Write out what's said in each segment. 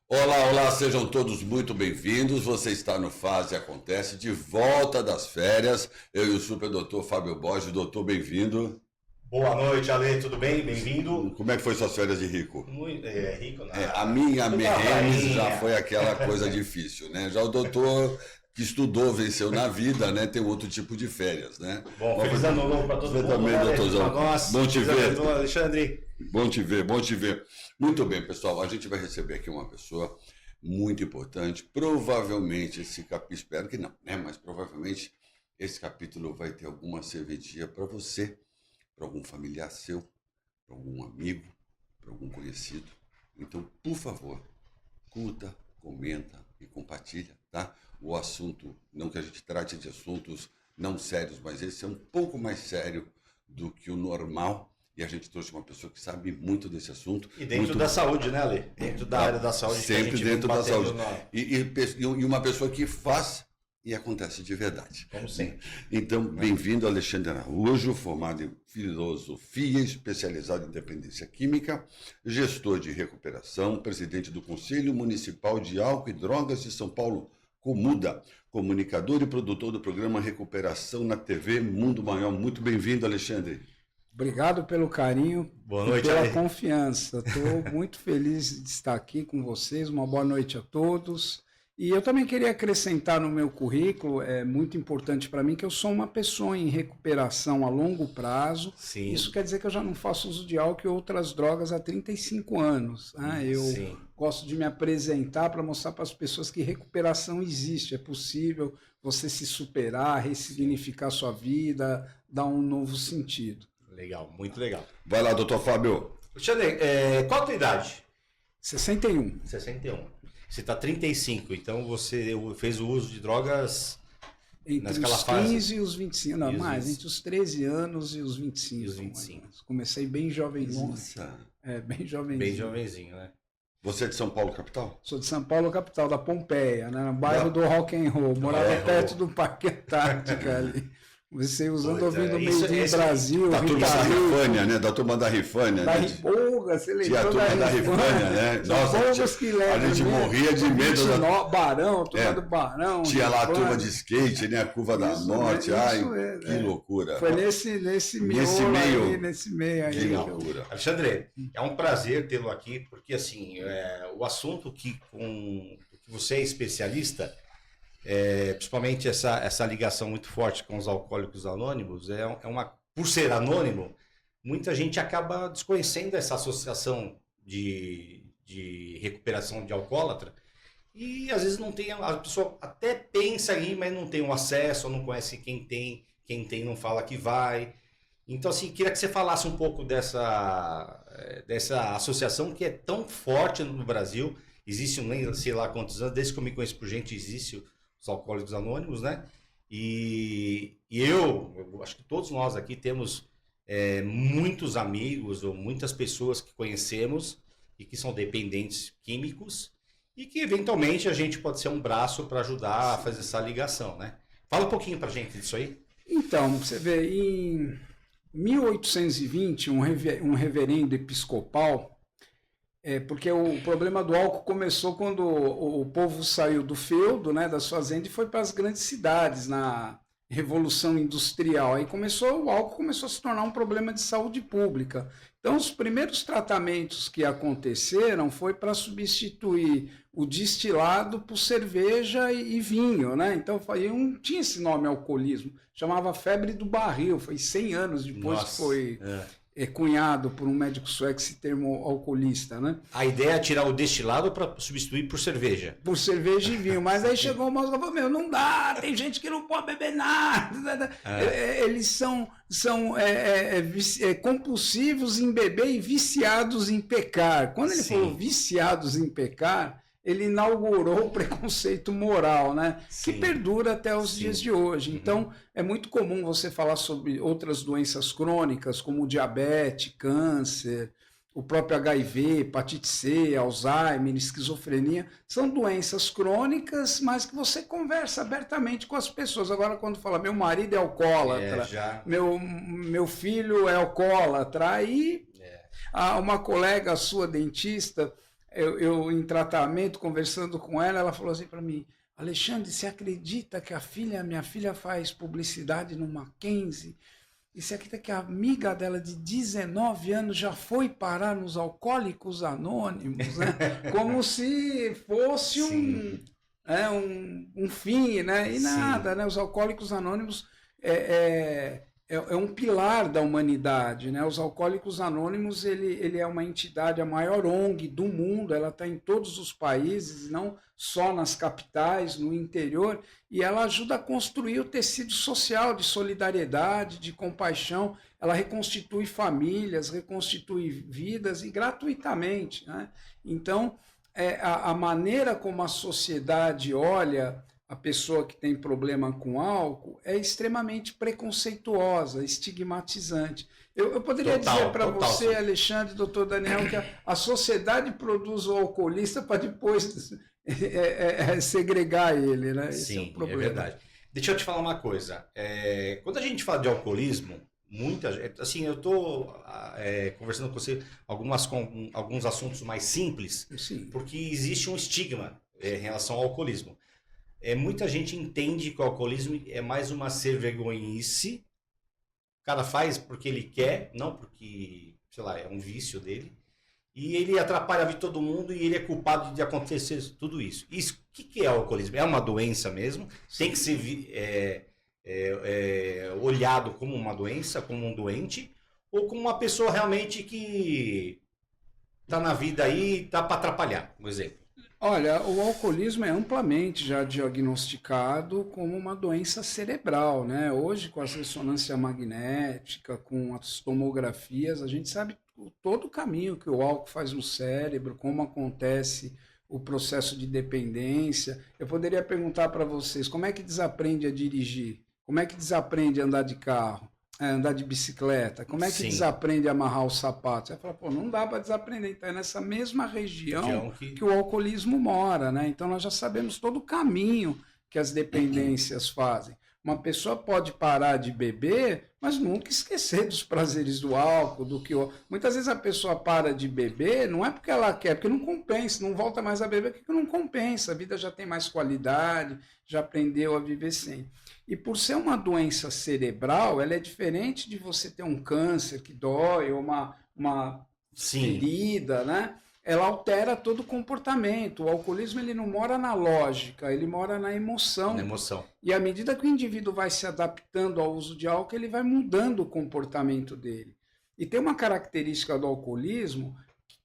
Olá, olá, sejam todos muito bem-vindos. Você está no Fase Acontece, de volta das férias. Eu e o super doutor Fábio Borges. Doutor, bem-vindo. Boa noite, Ale, tudo bem? Bem-vindo. Como é que foi suas férias de rico? Muito, rico, né? A minha Merremes já foi aquela coisa difícil, né? Já o doutor que estudou, venceu na vida, né? Tem outro tipo de férias, né? Bom, feliz ano novo para todo mundo. Você também, doutorzão. Bom te ver. Alexandre. Bom te ver, bom te ver. Muito bem, pessoal. A gente vai receber aqui uma pessoa muito importante. Provavelmente esse capítulo, espero que não, né? Mas provavelmente esse capítulo vai ter alguma serventia para você, para algum familiar seu, para algum amigo, para algum conhecido. Então, por favor, curta, comenta e compartilha, tá? O assunto, não que a gente trate de assuntos não sérios, mas esse é um pouco mais sério do que o normal. E a gente trouxe uma pessoa que sabe muito desse assunto. E dentro da saúde, né, Ale? Dentro da área da saúde. Sempre dentro da saúde. E uma pessoa que faz e acontece de verdade. Como sempre. Então, bem-vindo, Alexandre Araújo, formado em filosofia, especializado em dependência química, gestor de recuperação, presidente do Conselho Municipal de Álcool e Drogas de São Paulo, Comuda, comunicador e produtor do programa Recuperação na TV Mundo Maior. Muito bem-vindo, Alexandre. Obrigado pelo carinho e pela confiança. Estou muito feliz de estar aqui com vocês. Uma boa noite a todos. E eu também queria acrescentar no meu currículo, é muito importante para mim, que eu sou uma pessoa em recuperação a longo prazo. Sim. Isso quer dizer que eu já não faço uso de álcool e outras drogas há 35 anos. Né? Eu gosto de me apresentar para mostrar para as pessoas que recuperação existe, é possível você se superar, ressignificar sua vida, dar um novo sentido. Legal, muito legal. Vai lá, doutor Fábio. Alexandre, qual a tua idade? 61. 61. Você está 35, então você fez o uso de drogas entre os 15 e os 25, não, mais, entre os 13 anos e os 25. E os 25. Comecei bem jovenzinho. Nossa. Bem jovenzinho. Bem jovenzinho, né? Você é de São Paulo, capital? Sou de São Paulo, capital, da Pompeia, né, no bairro do Rock and Roll. Morava perto do Parque Antártica ali. Você ouvindo Made in Brasil. Da turma da Rifânia, né? Da turma da Rifânia. Da Riboga, você lembrou da turma da Rifânia, né? Nossa, a gente morria de medo da... Barão, turma do Barão. Tinha lá a turma de skate, né? A Curva da Morte. Que loucura. Foi nesse meio aí. Que loucura. Alexandre, é um prazer tê-lo aqui, porque assim, o assunto que você é especialista... principalmente essa ligação muito forte com os alcoólicos anônimos, por ser anônimo, muita gente acaba desconhecendo essa associação de recuperação de alcoólatra e às vezes não tem, a pessoa até pensa aí, mas não tem o acesso, não conhece quem tem não fala que vai. Então assim, queria que você falasse um pouco dessa associação que é tão forte no Brasil. Existe, nem sei lá quantos anos, desde que eu me conheço por gente, existe os alcoólicos anônimos, né? E eu acho que todos nós aqui temos muitos amigos ou muitas pessoas que conhecemos e que são dependentes químicos e que eventualmente a gente pode ser um braço para ajudar a fazer essa ligação, né? Fala um pouquinho pra gente disso aí. Então, você vê, em 1820, um reverendo episcopal, porque o problema do álcool começou quando o povo saiu do feudo, né, das fazendas, e foi para as grandes cidades na Revolução Industrial. Aí o álcool começou a se tornar um problema de saúde pública. Então, os primeiros tratamentos que aconteceram foi para substituir o destilado por cerveja e vinho, né? Então, não tinha esse nome alcoolismo, chamava febre do barril. Foi 100 anos depois que foi... cunhado por um médico sueco esse termo alcoolista, né? A ideia é tirar o destilado para substituir por cerveja. Por cerveja e vinho. Mas aí chegou o moço e falou, não dá, tem gente que não pode beber nada. Eles são compulsivos em beber e viciados em pecar. Quando ele falou viciados em pecar, ele inaugurou o preconceito moral, né? Que perdura até os dias de hoje. Então, é muito comum você falar sobre outras doenças crônicas, como diabetes, câncer, o próprio HIV, hepatite C, Alzheimer, esquizofrenia. São doenças crônicas, mas que você conversa abertamente com as pessoas. Agora, quando fala, meu marido é alcoólatra, meu filho é alcoólatra, aí uma colega sua, dentista... eu em tratamento, conversando com ela, ela falou assim para mim, Alexandre, você acredita que minha filha faz publicidade no Mackenzie? E você acredita que a amiga dela de 19 anos já foi parar nos Alcoólicos Anônimos, né? Como se fosse um fim, né? E nada, né? Os Alcoólicos Anônimos é um pilar da humanidade, né? Os Alcoólicos Anônimos, ele é uma entidade, a maior ONG do mundo, ela está em todos os países, não só nas capitais, no interior, e ela ajuda a construir o tecido social de solidariedade, de compaixão, ela reconstitui famílias, reconstitui vidas e gratuitamente, né? Então, a maneira como a sociedade olha a pessoa que tem problema com álcool é extremamente preconceituosa, estigmatizante. Eu poderia dizer para você, sim, Alexandre, doutor Daniel, que a sociedade produz o alcoolista para depois segregar ele, né? Esse sim, é o problema. É verdade. Deixa eu te falar uma coisa. Quando a gente fala de alcoolismo, assim, eu estou conversando com você alguns assuntos mais simples, sim, porque existe um estigma em relação ao alcoolismo. Muita gente entende que o alcoolismo é mais uma ser-vergonhice. O cara faz porque ele quer, não porque, sei lá, é um vício dele. E ele atrapalha a vida de todo mundo e ele é culpado de acontecer tudo isso. O que é o alcoolismo? É uma doença mesmo. Sim. Tem que ser olhado como uma doença, como um doente, ou como uma pessoa realmente que está na vida aí e está para atrapalhar, por exemplo. Olha, o alcoolismo é amplamente já diagnosticado como uma doença cerebral, né? Hoje, com a ressonância magnética, com as tomografias, a gente sabe todo o caminho que o álcool faz no cérebro, como acontece o processo de dependência. Eu poderia perguntar para vocês, como é que desaprende a dirigir? Como é que desaprende a andar de carro? Andar de bicicleta, como é que sim, desaprende a amarrar os sapatos? Você fala, pô, não dá para desaprender, então é nessa mesma região que o alcoolismo mora, né? Então nós já sabemos todo o caminho que as dependências fazem. Uma pessoa pode parar de beber, mas nunca esquecer dos prazeres do álcool, muitas vezes a pessoa para de beber, não é porque ela quer, porque não compensa, não volta mais a beber, porque não compensa, a vida já tem mais qualidade, já aprendeu a viver sem. E por ser uma doença cerebral, ela é diferente de você ter um câncer que dói, ou uma ferida, né? Ela altera todo o comportamento. O alcoolismo ele não mora na lógica, ele mora na emoção. Na emoção. E à medida que o indivíduo vai se adaptando ao uso de álcool, ele vai mudando o comportamento dele. E tem uma característica do alcoolismo,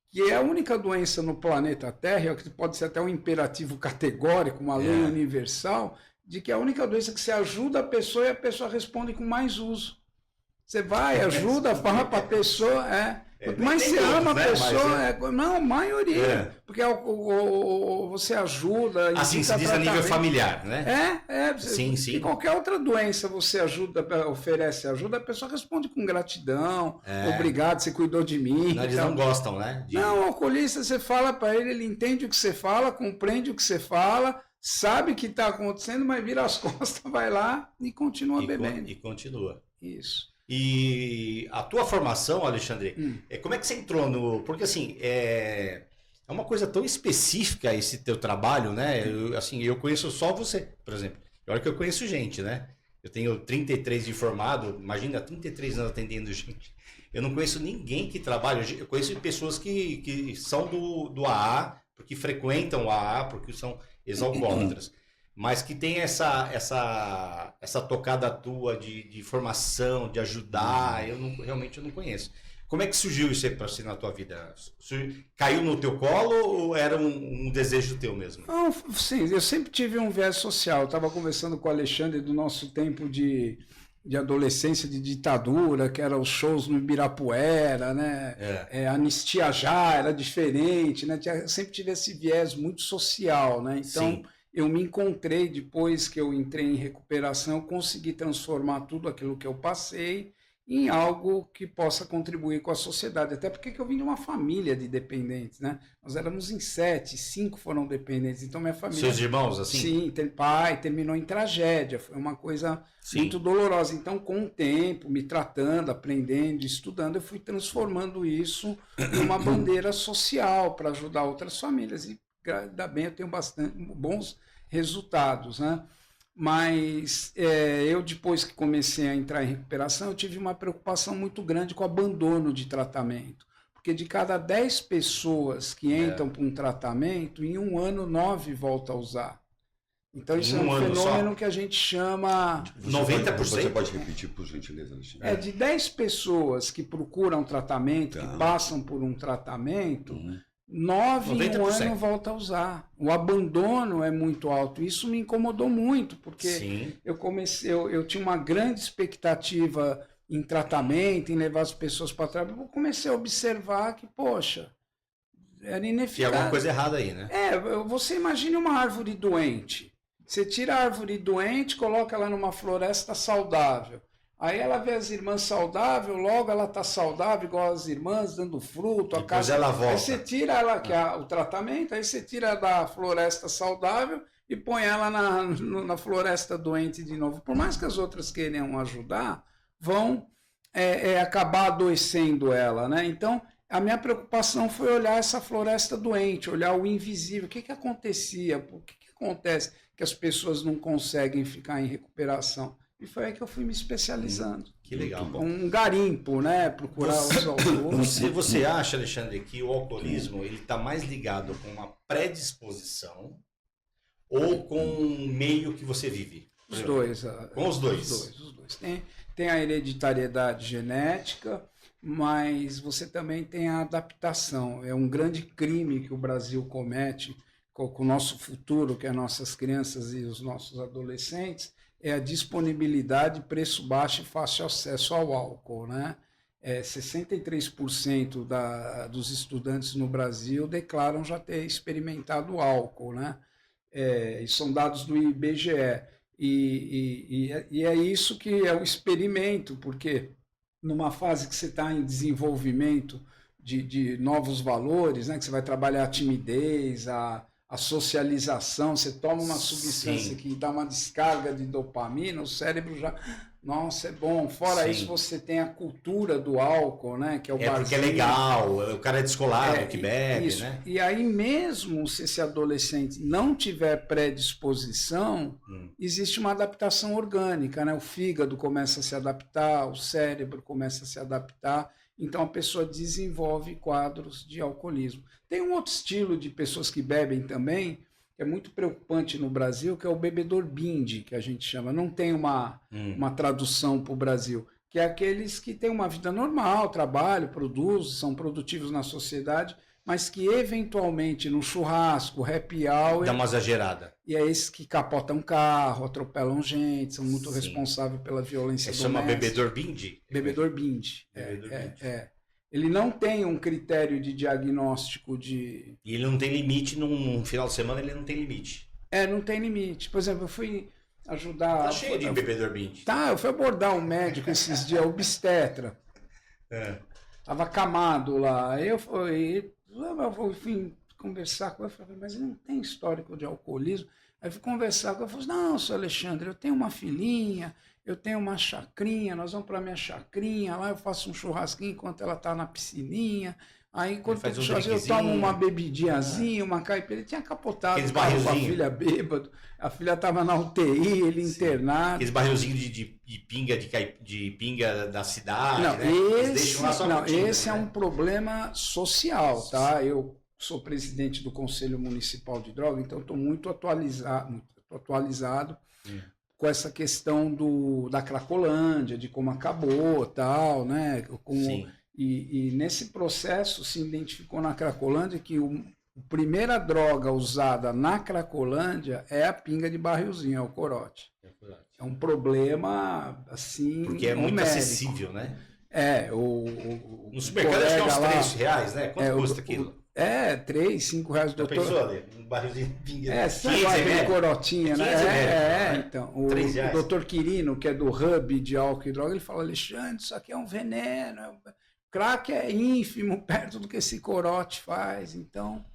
que é a única doença no planeta Terra, que pode ser até um imperativo categórico, uma lei universal, de que é a única doença que você ajuda a pessoa e a pessoa responde com mais uso. Você vai, ajuda, fala para a pessoa, mas você ama a pessoa, não, a maioria, porque você ajuda... Assim, se diz a nível familiar, né? Sim. E qualquer outra doença você oferece ajuda, a pessoa responde com gratidão, obrigado, você cuidou de mim. Não, eles não gostam, né? Não, o alcoolista, você fala para ele entende o que você fala, compreende o que você fala, sabe o que está acontecendo, mas vira as costas, vai lá e continua bebendo. E continua. Isso. E a tua formação, Alexandre, como é que você entrou no... Porque assim, é uma coisa tão específica esse teu trabalho, né? Eu conheço só você, por exemplo. E olha que eu conheço gente, né? Eu tenho 33 de formado, imagina, 33 anos atendendo gente. Eu não conheço ninguém que trabalha... Eu conheço pessoas que são do AA, porque frequentam o AA, porque são ex-alcoólatras. Mas que tem essa tocada tua de formação, de ajudar, realmente eu não conheço. Como é que surgiu isso aí para você na tua vida? Caiu no teu colo ou era um desejo teu mesmo? Não, sim, eu sempre tive um viés social. Eu estava conversando com o Alexandre do nosso tempo de adolescência, de ditadura, que eram os shows no Ibirapuera, né? Anistia Já era diferente, né? Eu sempre tive esse viés muito social, né? Então... Sim. Eu me encontrei, depois que eu entrei em recuperação, eu consegui transformar tudo aquilo que eu passei em algo que possa contribuir com a sociedade. Até porque eu vim de uma família de dependentes, né? Nós éramos em 7, 5 foram dependentes. Então minha família... Seus irmãos, assim? Sim, pai terminou em tragédia. Foi uma coisa muito dolorosa. Então, com o tempo, me tratando, aprendendo, estudando, eu fui transformando isso em uma bandeira social para ajudar outras famílias. E ainda bem, eu tenho bastante bons resultados, né? Mas eu, depois que comecei a entrar em recuperação, eu tive uma preocupação muito grande com o abandono de tratamento. Porque de cada 10 pessoas que entram para um tratamento, em um ano, 9 voltam a usar. Então, isso é um fenômeno que a gente chama... 90%? Você pode repetir, por gentileza, Alexandre? De 10 pessoas que procuram tratamento, que passam por um tratamento... 9 em um ano volta a usar. O abandono é muito alto. Isso me incomodou muito, porque eu tinha uma grande expectativa em tratamento, em levar as pessoas para trás. Eu comecei a observar que, poxa, era ineficaz. Tem alguma coisa errada aí, né? Você imagine uma árvore doente. Você tira a árvore doente, coloca ela numa floresta saudável. Aí ela vê as irmãs saudáveis, logo ela está saudável, igual as irmãs, dando fruto. Depois ela volta. Aí você tira ela, que é o tratamento, aí você tira da floresta saudável e põe ela na floresta doente de novo. Por mais que as outras queiram ajudar, vão acabar adoecendo ela, né? Então, a minha preocupação foi olhar essa floresta doente, olhar o invisível. O que acontecia? O que acontece que as pessoas não conseguem ficar em recuperação? E foi aí que eu fui me especializando. Que legal. Um garimpo, né? Procurar os autores. Você acha, Alexandre, que o alcoolismo ele está mais ligado com uma predisposição ou com o meio que você vive? Os dois. Com os dois. Os dois. Tem a hereditariedade genética, mas você também tem a adaptação. É um grande crime que o Brasil comete com o nosso futuro, que é nossas crianças e os nossos adolescentes, é a disponibilidade, preço baixo e fácil acesso ao álcool, né? 63% dos estudantes no Brasil declaram já ter experimentado álcool, né? E são dados do IBGE. E é isso que é o experimento, porque numa fase que você está em desenvolvimento de novos valores, né? Que você vai trabalhar a timidez, a socialização, você toma uma substância que dá uma descarga de dopamina, o cérebro já... Nossa, é bom. Fora isso, você tem a cultura do álcool, né? Que é o barzinho. Porque é legal, o cara é descolado, que bebe, isso. Né? E aí mesmo se esse adolescente não tiver predisposição, existe uma adaptação orgânica, né? O fígado começa a se adaptar, o cérebro começa a se adaptar, então a pessoa desenvolve quadros de alcoolismo. Tem um outro estilo de pessoas que bebem também, que é muito preocupante no Brasil, que é o bebedor binge, que a gente chama. Não tem uma tradução para o Brasil, que é aqueles que têm uma vida normal, trabalham, produzem, são produtivos na sociedade, mas que eventualmente no churrasco, happy hour... Dá uma exagerada. E é esses que capotam carro, atropelam gente, são muito responsáveis pela violência doméstica. Chama bebedor binge? Bebedor binge. Ele não tem um critério de diagnóstico de... E ele não tem limite, num final de semana ele não tem limite. Não tem limite. Por exemplo, eu fui ajudar... Tá cheio de bebedor binge. Eu fui abordar um médico esses dias, obstetra. Tava acamado lá. Aí eu fui conversar com ele, eu falei, mas ele não tem histórico de alcoolismo? Aí eu fui conversar com ele, eu falei, não, seu Alexandre, eu tenho uma filhinha, eu tenho uma chacrinha, nós vamos para minha chacrinha, lá eu faço um churrasquinho enquanto ela está na piscininha. Aí, enquanto eu tomo uma bebidinhazinha, uma caipira. Ele tinha capotado com a filha bêbado. A filha estava na UTI, ele internado. Aqueles barrilzinhos de pinga da cidade. Não, né? Esse é um problema social, tá? Eu sou presidente do Conselho Municipal de Drogas, então estou muito atualizado com essa questão da Cracolândia, de como acabou, tal, né? E nesse processo se identificou na Cracolândia que a primeira droga usada na Cracolândia é a pinga de barrilzinho, é o corote. É um problema, assim, porque é muito acessível, né? No supermercado acho que é uns R$3, né? Quanto custa aquilo? R$3, R$5, Já doutor. pensou, Ale? Um barrilzinho de vinho. Sabe lá aquele corotinha, né? 15 ml, Então. R$3. O doutor Quirino, que é do Hub de álcool e droga, ele fala, Alexandre, isso aqui é um veneno. Crack é ínfimo perto do que esse corote faz. Então,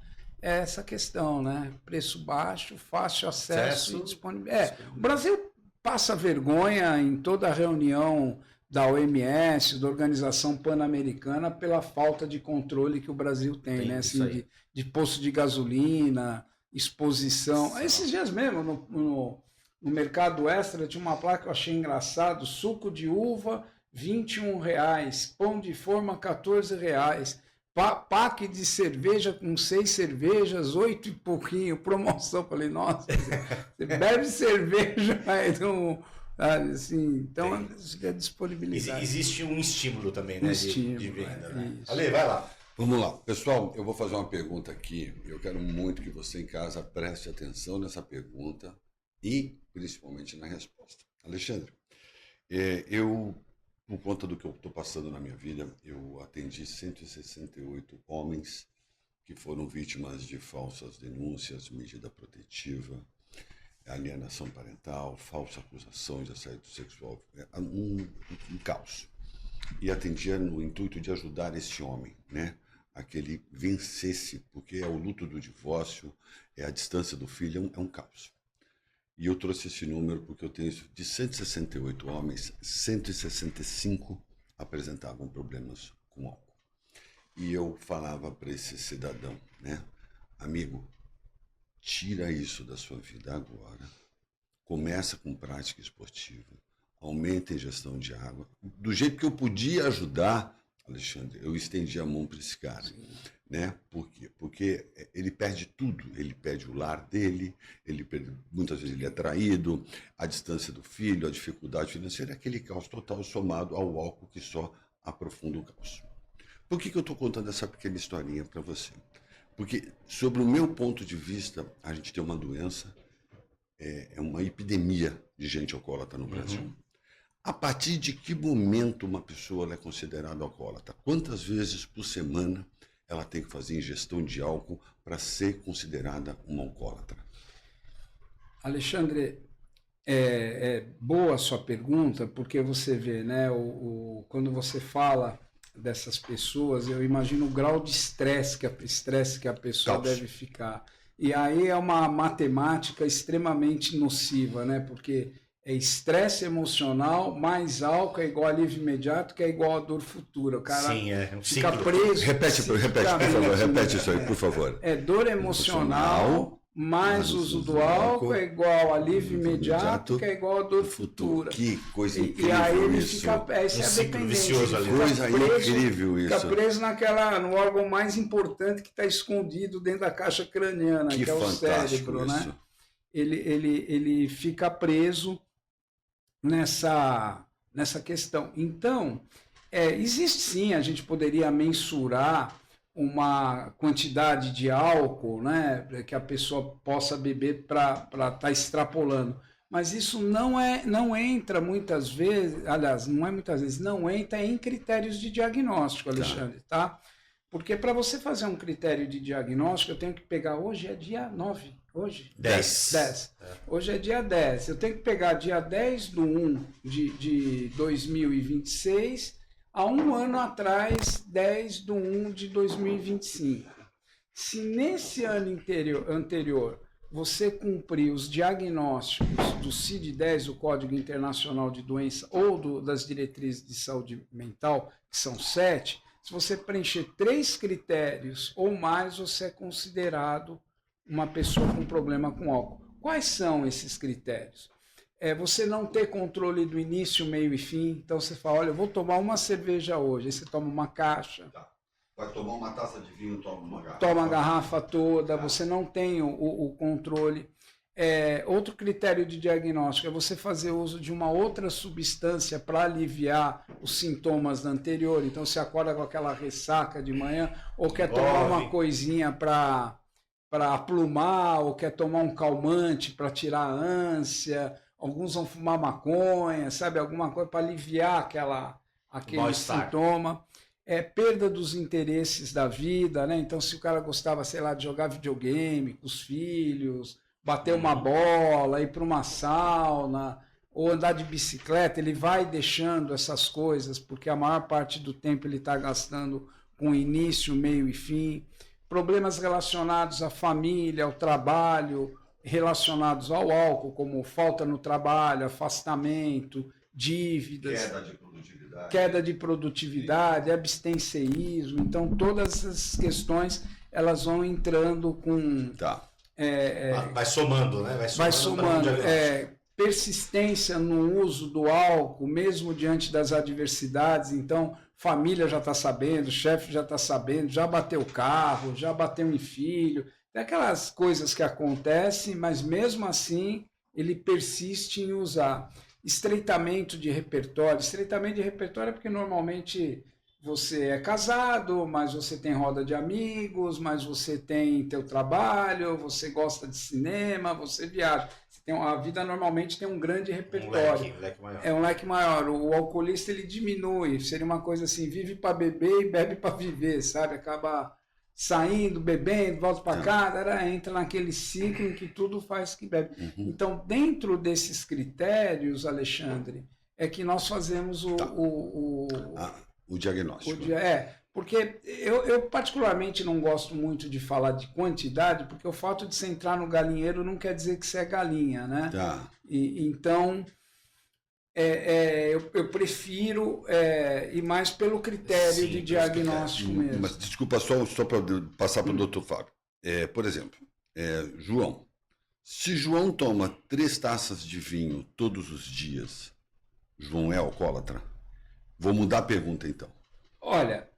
é essa questão, né? Preço baixo, fácil acesso e disponibilidade. O Brasil passa vergonha em toda a reunião da OMS, da Organização Pan-Americana, pela falta de controle que o Brasil tem, né? Assim, de posto de gasolina, exposição. Esses dias mesmo, no Mercado Extra, tinha uma placa que eu achei engraçado, suco de uva, R$21, pão de forma, R$14, pack de cerveja com 6 cervejas, 8 e pouquinho, promoção. Falei, nossa, você bebe cerveja, mas não... Assim, então, a disponibilidade. Existe um estímulo também, né? De venda, né? Ale, vai lá. Vamos lá. Pessoal, eu vou fazer uma pergunta aqui. Eu quero muito que você em casa preste atenção nessa pergunta e principalmente na resposta. Alexandre, por conta do que eu estou passando na minha vida, eu atendi 168 homens que foram vítimas de falsas denúncias, medida protetiva, alienação parental, falsa acusação de assédio sexual, um caos. E atendia no intuito de ajudar esse homem, né? A que ele vencesse, porque é o luto do divórcio, é a distância do filho, é um caos. E eu trouxe esse número porque eu tenho de 168 homens, 165 apresentavam problemas com álcool. E eu falava para esse cidadão, né? Amigo, tira isso da sua vida agora, começa com prática esportiva, aumenta a ingestão de água. Do jeito que eu podia ajudar, Alexandre, eu estendi a mão para esse cara. Né? Por quê? Porque ele perde tudo. Ele perde o lar dele, muitas vezes ele é traído, a distância do filho, a dificuldade financeira, aquele caos total somado ao álcool que só aprofunda o caos. Por que eu estou contando essa pequena historinha para você? Porque, sobre o meu ponto de vista, a gente tem uma doença, é uma epidemia de gente alcoólatra no Brasil. A partir de que momento uma pessoa é considerada alcoólatra? Quantas vezes por semana ela tem que fazer ingestão de álcool para ser considerada uma alcoólatra? Alexandre, é boa a sua pergunta, porque você vê, né, quando você fala dessas pessoas, eu imagino o grau de estresse que a pessoa deve ficar. E aí é uma matemática extremamente nociva, né? Porque é estresse emocional mais álcool é igual a alívio imediato, que é igual a dor futura. O cara fica preso. Repete, por favor, repete isso aí, por favor. É dor emocional mais uso do álcool é igual a alívio imediato, que é igual a dor futura. Que coisa incrível. E aí ele isso. fica. Essa é a dependência. Coisa incrível isso. Fica preso no órgão mais importante que está escondido dentro da caixa craniana, que é o cérebro, isso. né? Ele fica preso nessa questão. Então, existe sim, a gente poderia mensurar uma quantidade de álcool, né, que a pessoa possa beber para estar extrapolando. Mas isso não entra muitas vezes, aliás, não entra em critérios de diagnóstico, Alexandre, tá? Porque para você fazer um critério de diagnóstico, eu tenho que pegar, hoje é dia 9, hoje? 10. Hoje é dia 10. Eu tenho que pegar dia 10/1 de 2026 a um ano atrás, 10/1 de 2025. Se nesse ano anterior você cumprir os diagnósticos do CID-10, o Código Internacional de Doença, ou das diretrizes de saúde mental, que são 7, se você preencher 3 critérios ou mais, você é considerado uma pessoa com problema com álcool. Quais são esses critérios? Você não ter controle do início, meio e fim. Então você fala, olha, eu vou tomar uma cerveja hoje. Aí você toma uma caixa. Vai tomar uma taça de vinho, toma uma garrafa. Toma a garrafa toda, você não tem o controle. Outro critério de diagnóstico é você fazer uso de uma outra substância para aliviar os sintomas da anterior. Então você acorda com aquela ressaca de manhã, ou quer tomar uma coisinha para aplumar, ou quer tomar um calmante para tirar a ânsia. Alguns vão fumar maconha, sabe? Alguma coisa para aliviar aquele sintoma. perda dos interesses da vida, né? Então, se o cara gostava, sei lá, de jogar videogame com os filhos, bater uma bola, ir para uma sauna, ou andar de bicicleta, ele vai deixando essas coisas, porque a maior parte do tempo ele está gastando com início, meio e fim. Problemas relacionados à família, ao trabalho, relacionados ao álcool, como falta no trabalho, afastamento, dívidas, queda de produtividade, abstencionismo. Então, todas essas questões elas vão entrando com... Tá. Vai somando, né? Vai somando. Persistência no uso do álcool, mesmo diante das adversidades. Então, família já está sabendo, chefe já está sabendo, já bateu o carro, já bateu em filho. Tem aquelas coisas que acontecem, mas mesmo assim ele persiste em usar. Estreitamento de repertório. Estreitamento de repertório é porque normalmente você é casado, mas você tem roda de amigos, mas você tem teu trabalho, você gosta de cinema, você viaja. A vida normalmente tem um grande repertório. Um leque maior. É um leque maior. O alcoolista ele diminui. Seria uma coisa assim, vive para beber e bebe para viver, sabe? Acaba saindo, bebendo, volta para casa, entra naquele ciclo em que tudo faz que bebe. Então, dentro desses critérios, Alexandre, é que nós fazemos o diagnóstico. Porque eu particularmente não gosto muito de falar de quantidade, porque o fato de você entrar no galinheiro não quer dizer que você é galinha, né? Tá. Então, eu prefiro ir mais pelo critério de diagnóstico mesmo. Mas desculpa, só para passar para o doutor Fábio. Por exemplo, João. Se João toma 3 taças de vinho todos os dias, João é alcoólatra? Vou mudar a pergunta, então. Olha,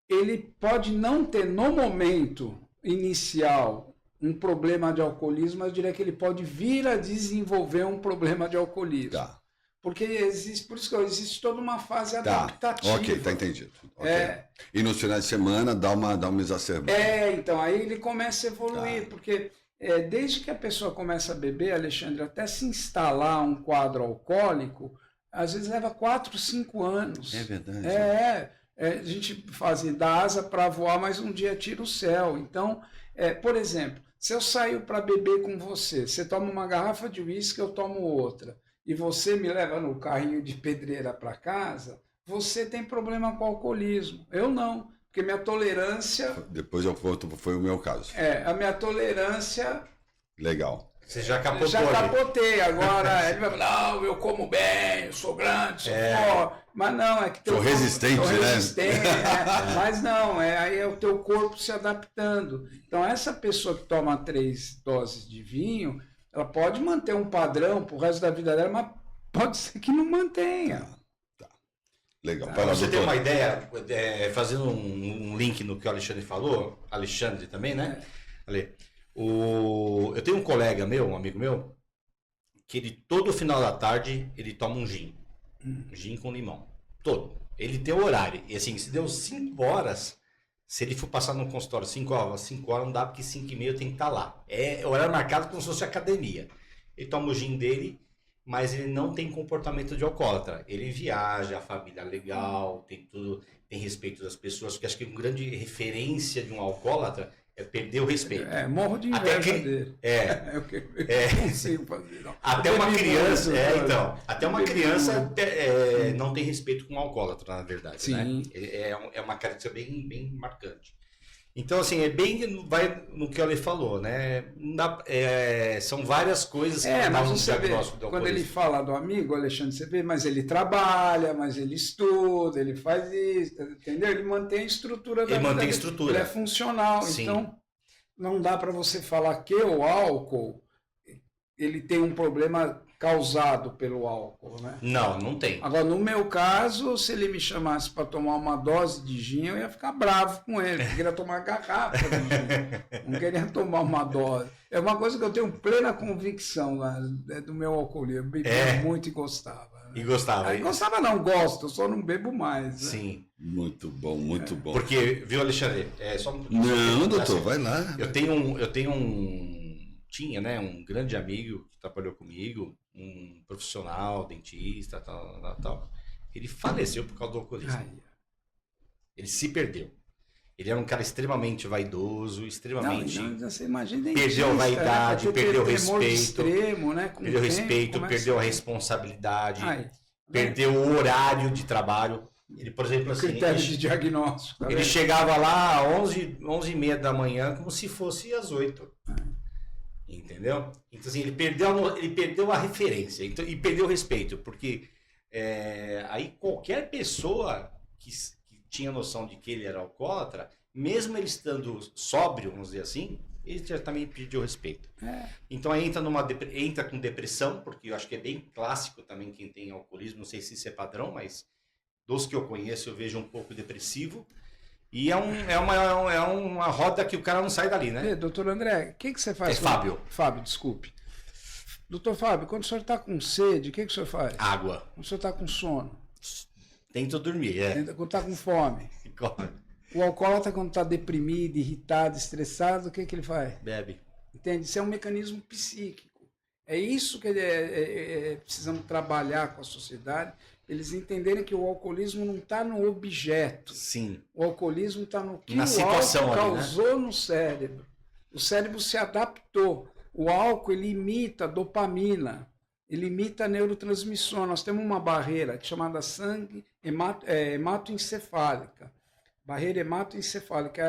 ele pode não ter, no momento inicial, um problema de alcoolismo, mas eu diria que ele pode vir a desenvolver um problema de alcoolismo. Tá. Porque existe toda uma fase adaptativa. Ok, tá entendido. Okay. E no final de semana dá uma exacerbada. Então, aí ele começa a evoluir, porque desde que a pessoa começa a beber, Alexandre, até se instalar um quadro alcoólico, às vezes leva 4, 5 anos. É verdade. A gente faz da asa para voar, mas um dia tira o céu. Então, por exemplo, se eu saio para beber com você, você toma uma garrafa de uísque, eu tomo outra, e você me leva no carrinho de pedreira para casa, você tem problema com o alcoolismo. Eu não, porque minha tolerância... Depois foi o meu caso. A minha tolerância... Legal. Você já capotou. Já capotei. Agora ele vai falar, não, eu como bem, eu sou grande, sou forte. Mas não, é que... Sou resistente, Mas não, aí é o teu corpo se adaptando. Então, essa pessoa que toma 3 doses de vinho, ela pode manter um padrão pro resto da vida dela, mas pode ser que não mantenha. Tá. Legal. Para você ter uma ideia, fazendo um link no que o Alexandre falou, Alexandre também, né? Eu tenho um colega meu, um amigo meu, que ele todo final da tarde ele toma um gin. Gin com limão. Todo. Ele tem o horário. E assim, se deu 5 horas, se ele for passar no consultório 5 horas não dá, porque 5h30 tem que estar lá. É horário marcado como se fosse academia. Ele toma o gin dele, mas ele não tem comportamento de alcoólatra. Ele viaja, a família é legal, tem tudo, tem respeito das pessoas, porque acho que uma grande referência de um alcoólatra é perder o respeito. Morro de inveja dele. Eu consigo fazer. Não. Até uma criança, até uma criança não tem respeito com o alcoólatra, na verdade. Sim. Né? É uma característica bem marcante. Então, assim, vai no que ele falou, né? São várias coisas que mas você vê, quando ele fala do amigo, Alexandre, você vê, mas ele trabalha, mas ele estuda, ele faz isso, entendeu? Ele mantém a estrutura da vida. Ele mantém a estrutura. Ele é funcional. Sim. Então, não dá para você falar que o álcool ele tem um problema causado pelo álcool, né? Não tem. Agora, no meu caso, se ele me chamasse para tomar uma dose de gin, eu ia ficar bravo com ele. Eu queria tomar garrafa de gin. Não queria tomar uma dose. É uma coisa que eu tenho plena convicção do meu alcoolismo. Eu bebia muito e gostava. Né? E gostava? Gostava não, gosto. Eu só não bebo mais. Né? Sim. Muito bom, muito bom. Porque, viu, Alexandre? Não, doutor, vai lá. Tinha, né, um grande amigo que trabalhou comigo, um profissional, dentista, tal. Ele faleceu por causa do alcoolismo. Ele se perdeu. Ele era um cara extremamente vaidoso, extremamente... Não, você imagina perdeu a vaidade, perdeu o respeito. Extremo, né? Perdeu o respeito, perdeu a responsabilidade, perdeu o horário de trabalho. Ele, por exemplo, assim... Critério de diagnóstico. Ele chegava lá às 11h30 da manhã como se fosse às 8h. Entendeu? Então, assim, ele perdeu a referência e perdeu o respeito, porque aí qualquer pessoa que tinha noção de que ele era alcoólatra, mesmo ele estando sóbrio, vamos dizer assim, ele já também perdeu o respeito. Então aí entra com depressão, porque eu acho que é bem clássico também quem tem alcoolismo, não sei se isso é padrão, mas dos que eu conheço eu vejo um pouco depressivo. E é uma roda que o cara não sai dali, né? Doutor André, o que você faz? Fábio. Fábio, desculpe. Doutor Fábio, quando o senhor está com sede, o que o senhor faz? Água. Quando o senhor está com sono? Tento dormir, Quando está com fome? O alcoólatra, quando está deprimido, irritado, estressado, o que ele faz? Bebe. Entende? Isso é um mecanismo psíquico. É isso que precisamos trabalhar com a sociedade, eles entenderem que o alcoolismo não está no objeto. Sim. O alcoolismo está no que na situação álcool causou ali, né? no cérebro. O cérebro se adaptou. O álcool, ele imita dopamina, ele imita neurotransmissor. Nós temos uma barreira chamada sangue hematoencefálica. Barreira hematoencefálica,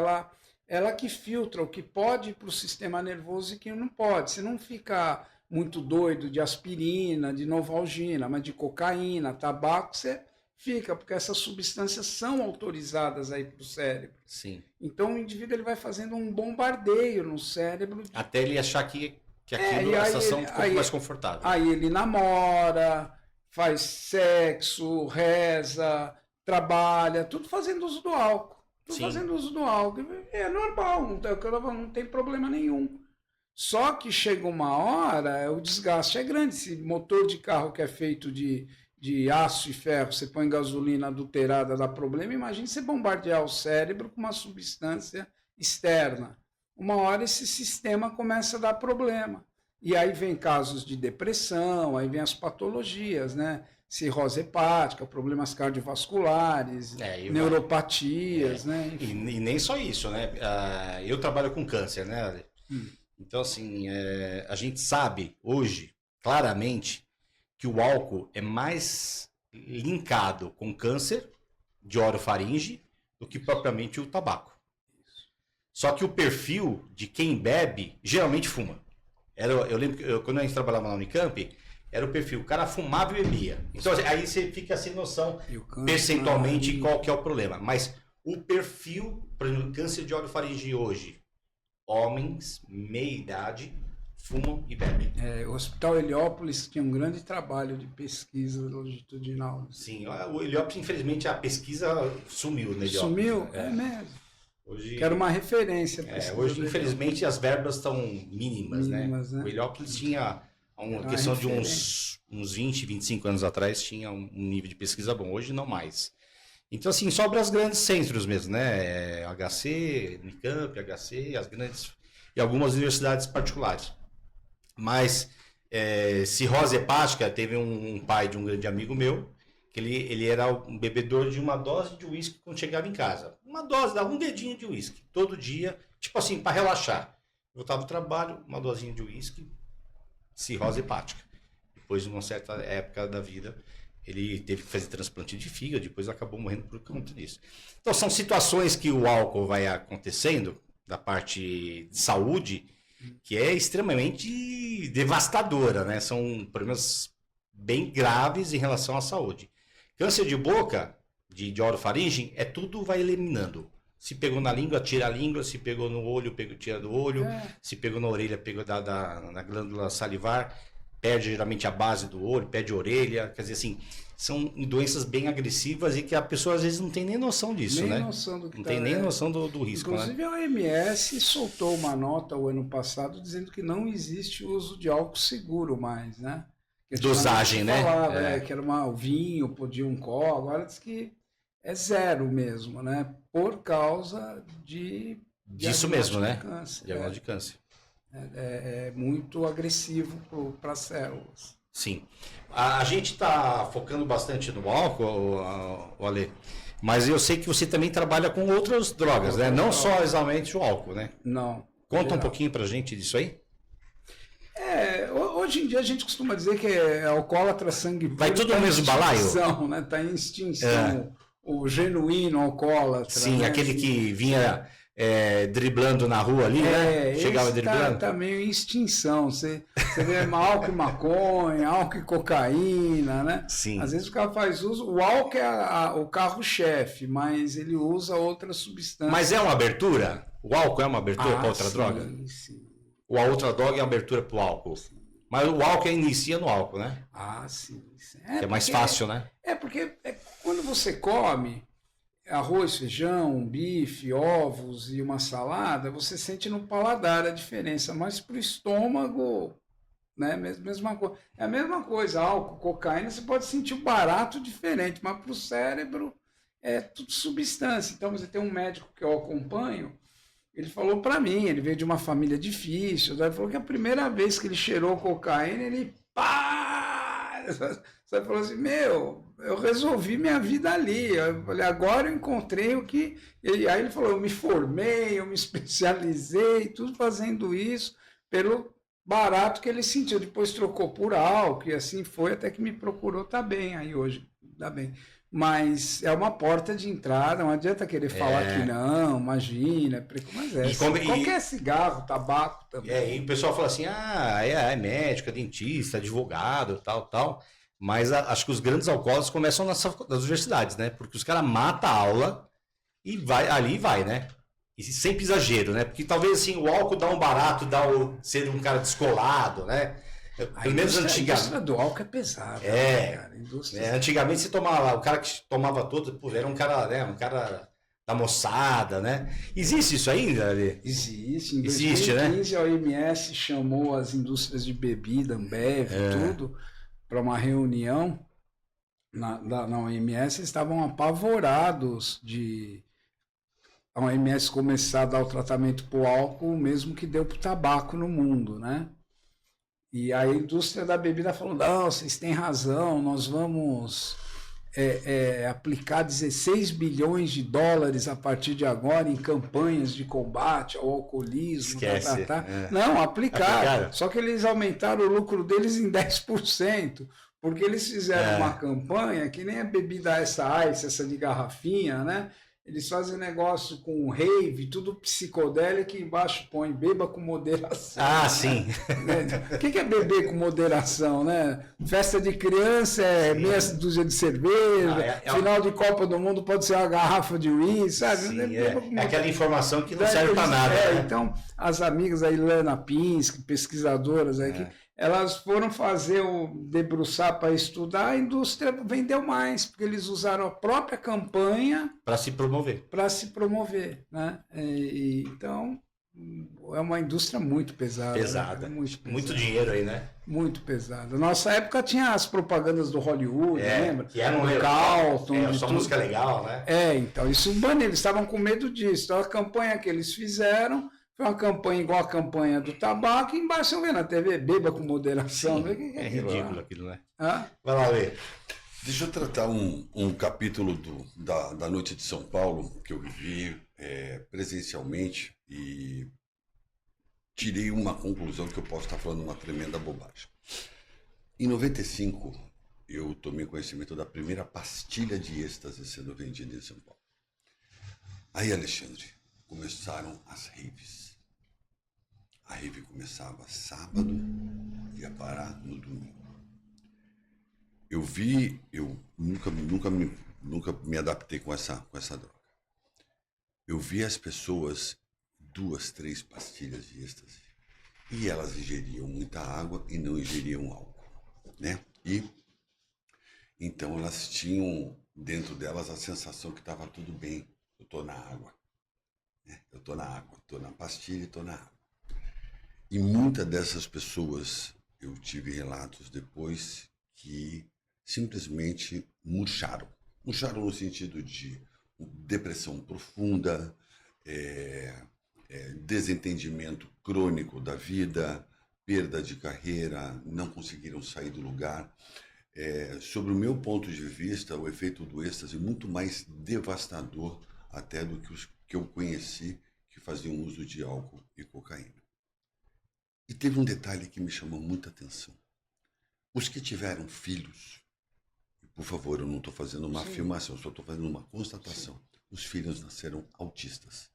ela que filtra o que pode ir para o sistema nervoso e que não pode. Você não fica muito doido de aspirina, de Novalgina, mas de cocaína, tabaco, você fica, porque essas substâncias são autorizadas aí para o cérebro. Sim. Então o indivíduo ele vai fazendo um bombardeio no cérebro. Até ele achar que aquilo, a situação ficou mais confortável. Aí ele namora, faz sexo, reza, trabalha, tudo fazendo uso do álcool. Tudo fazendo uso do álcool. É normal, não tem problema nenhum. Só que chega uma hora, o desgaste é grande. Esse motor de carro que é feito de aço e ferro, você põe gasolina adulterada, dá problema. Imagine você bombardear o cérebro com uma substância externa. Uma hora esse sistema começa a dar problema. E aí vem casos de depressão, aí vem as patologias, né? Cirrose hepática, problemas cardiovasculares, neuropatias, né? E nem só isso, né? Eu trabalho com câncer, né? Então, assim, a gente sabe hoje, claramente, que o álcool é mais linkado com câncer de orofaringe do que propriamente o tabaco. Só que o perfil de quem bebe geralmente fuma. Eu lembro que quando a gente trabalhava na Unicamp, era o perfil, o cara fumava e bebia. Então aí você fica sem noção percentualmente qual que é o problema. Mas o perfil, por exemplo, câncer de orofaringe hoje, homens, meia idade, fumam e bebem. O Hospital Heliópolis tinha um grande trabalho de pesquisa longitudinal. Sim, o Heliópolis, infelizmente, a pesquisa sumiu no Heliópolis. Sumiu? É mesmo. Hoje, que era uma referência. Hoje, infelizmente, as verbas estão mínimas, né? O Heliópolis tinha uma questão de uns 20, 25 anos atrás, tinha um nível de pesquisa bom. Hoje, não mais. Então, assim, sobra os grandes centros mesmo, né? HC, Unicamp, HC, as grandes... e algumas universidades particulares. Mas, cirrose hepática, teve um pai de um grande amigo meu, que ele era um bebedor de uma dose de uísque quando chegava em casa. Uma dose, dava um dedinho de uísque, todo dia, tipo assim, para relaxar. Voltava do trabalho, uma dosinha de uísque, cirrose hepática. Depois, de uma certa época da vida, ele teve que fazer transplante de fígado, depois acabou morrendo por conta disso. Então, são situações que o álcool vai acontecendo, da parte de saúde, que é extremamente devastadora, né? São problemas bem graves em relação à saúde. Câncer de boca, de orofaringe, tudo vai eliminando. Se pegou na língua, tira a língua. Se pegou no olho, tira do olho. Se pegou na orelha, pegou na glândula salivar. Perde geralmente a base do olho, perde a orelha. Quer dizer, assim, são doenças bem agressivas e que a pessoa às vezes não tem nem noção disso, nem né? Noção do que não tem nem noção do risco, inclusive, né? A OMS soltou uma nota o ano passado dizendo que não existe uso de álcool seguro mais, né? Dosagem, né? Falava, que era o vinho, podia um copo, agora diz que é zero mesmo, né? Por causa disso mesmo, né? Câncer, de câncer. É muito agressivo para as células. Sim. A gente está focando bastante no álcool, Ale. Mas eu sei que você também trabalha com outras drogas, né? Não só exatamente o álcool, né? Não. Conta um pouquinho pra gente disso aí. Hoje em dia a gente costuma dizer que é alcoólatra sangue puro. Vai tudo no mesmo balaio? Né? Tá em extinção. O genuíno alcoólatra. Sim, né? aquele que vinha driblando na rua ali, né? Chegava driblando. Tá meio em extinção. Você vê álcool e maconha, álcool e cocaína, né? Sim. Às vezes o cara faz uso. O álcool é o carro-chefe, mas ele usa outras substâncias. Mas é uma abertura? O álcool é uma abertura para outra sim, droga? Sim. Ou a outra droga é abertura para o álcool? Sim. Mas o álcool inicia no álcool, né? Sim. Que é mais fácil, né? Porque quando você come arroz, feijão, bife, ovos e uma salada, você sente no paladar a diferença, mas para o estômago, né, mesma coisa. É a mesma coisa, álcool, cocaína, você pode sentir o barato diferente, mas para o cérebro é tudo substância. Então você tem um médico que eu acompanho, ele falou para mim, ele veio de uma família difícil, ele falou que a primeira vez que ele cheirou cocaína, ele pá! Você falou assim, eu resolvi minha vida ali. Eu falei, agora eu encontrei o que... E aí ele falou, eu me formei, eu me especializei, tudo fazendo isso pelo barato que ele sentiu. Depois trocou por álcool e assim foi, até que me procurou, tá bem aí hoje, tá bem. Mas é uma porta de entrada, não adianta querer falar que não, imagina, mas qualquer cigarro, tabaco também. E o pessoal fala assim, é médico, é dentista, advogado, tal. Mas acho que os grandes alcoólicos começam nas universidades, né? Porque os caras matam a aula e vai, né? E sempre exagero, né? Porque talvez assim, o álcool dá um barato, ser um cara descolado, né? Pelo menos antigamente. A indústria do álcool é pesada. Cara? Antigamente você tomava, o cara que tomava todo, era um cara, né? Um cara da moçada, né? Existe isso ainda, Ali? Existe. Em 2015, né? A OMS chamou as indústrias de bebida, Ambev, tudo, para uma reunião na OMS. Eles estavam apavorados de a OMS começar a dar o tratamento para o álcool, mesmo que deu para o tabaco no mundo, né? E a indústria da bebida falou, não, vocês têm razão, nós vamos aplicar 16 bilhões de dólares a partir de agora em campanhas de combate ao alcoolismo. Esquece. Não, aplicaram. Só que eles aumentaram o lucro deles em 10%, porque eles fizeram uma campanha que nem a bebida essa de garrafinha, né? Eles fazem negócio com rave, tudo psicodélico, e embaixo põe beba com moderação. Ah, sim. O que é beber com moderação, né? Festa de criança meia dúzia de cerveja, final de Copa do Mundo pode ser uma garrafa de uísque, sabe? Sim, é aquela informação que não serve para nada. Né? Então, as amigas, a Ilana Pinsky, pesquisadoras aí, elas foram debruçar para estudar, a indústria vendeu mais, porque eles usaram a própria campanha para se promover. Né? Então, é uma indústria muito pesada. Pesada. Né? Muito dinheiro aí, né? Muito pesada. Nossa época tinha as propagandas do Hollywood, lembra? Que era um Carlton. Só música legal, né? Então, isso eles estavam com medo disso. Então, a campanha que eles fizeram foi uma campanha igual a campanha do tabaco, e embaixo eu vendo na TV, beba com moderação. É ridículo aquilo, né? Vai lá ver. Deixa eu tratar um capítulo da noite de São Paulo, que eu vivi presencialmente, e tirei uma conclusão que eu posso estar falando uma tremenda bobagem. Em 95, eu tomei conhecimento da primeira pastilha de êxtase sendo vendida em São Paulo. Aí, Alexandre, começaram as raves. A rave começava sábado e ia parar no domingo. Eu nunca me adaptei com essa droga. Eu vi as pessoas 2, 3 pastilhas de êxtase e elas ingeriam muita água e não ingeriam álcool, né? E então elas tinham dentro delas a sensação que estava tudo bem, eu estou na água. Eu estou na água, estou na pastilha e estou na água. E muitas dessas pessoas, eu tive relatos depois que simplesmente murcharam. Murcharam no sentido de depressão profunda, desentendimento crônico da vida, perda de carreira, não conseguiram sair do lugar. Sobre o meu ponto de vista, o efeito do êxtase é muito mais devastador até do que os que eu conheci que faziam uso de álcool e cocaína. E teve um detalhe que me chamou muita atenção. Os que tiveram filhos, e por favor, eu não estou fazendo uma afirmação, só estou fazendo uma constatação. Sim. Os filhos nasceram autistas.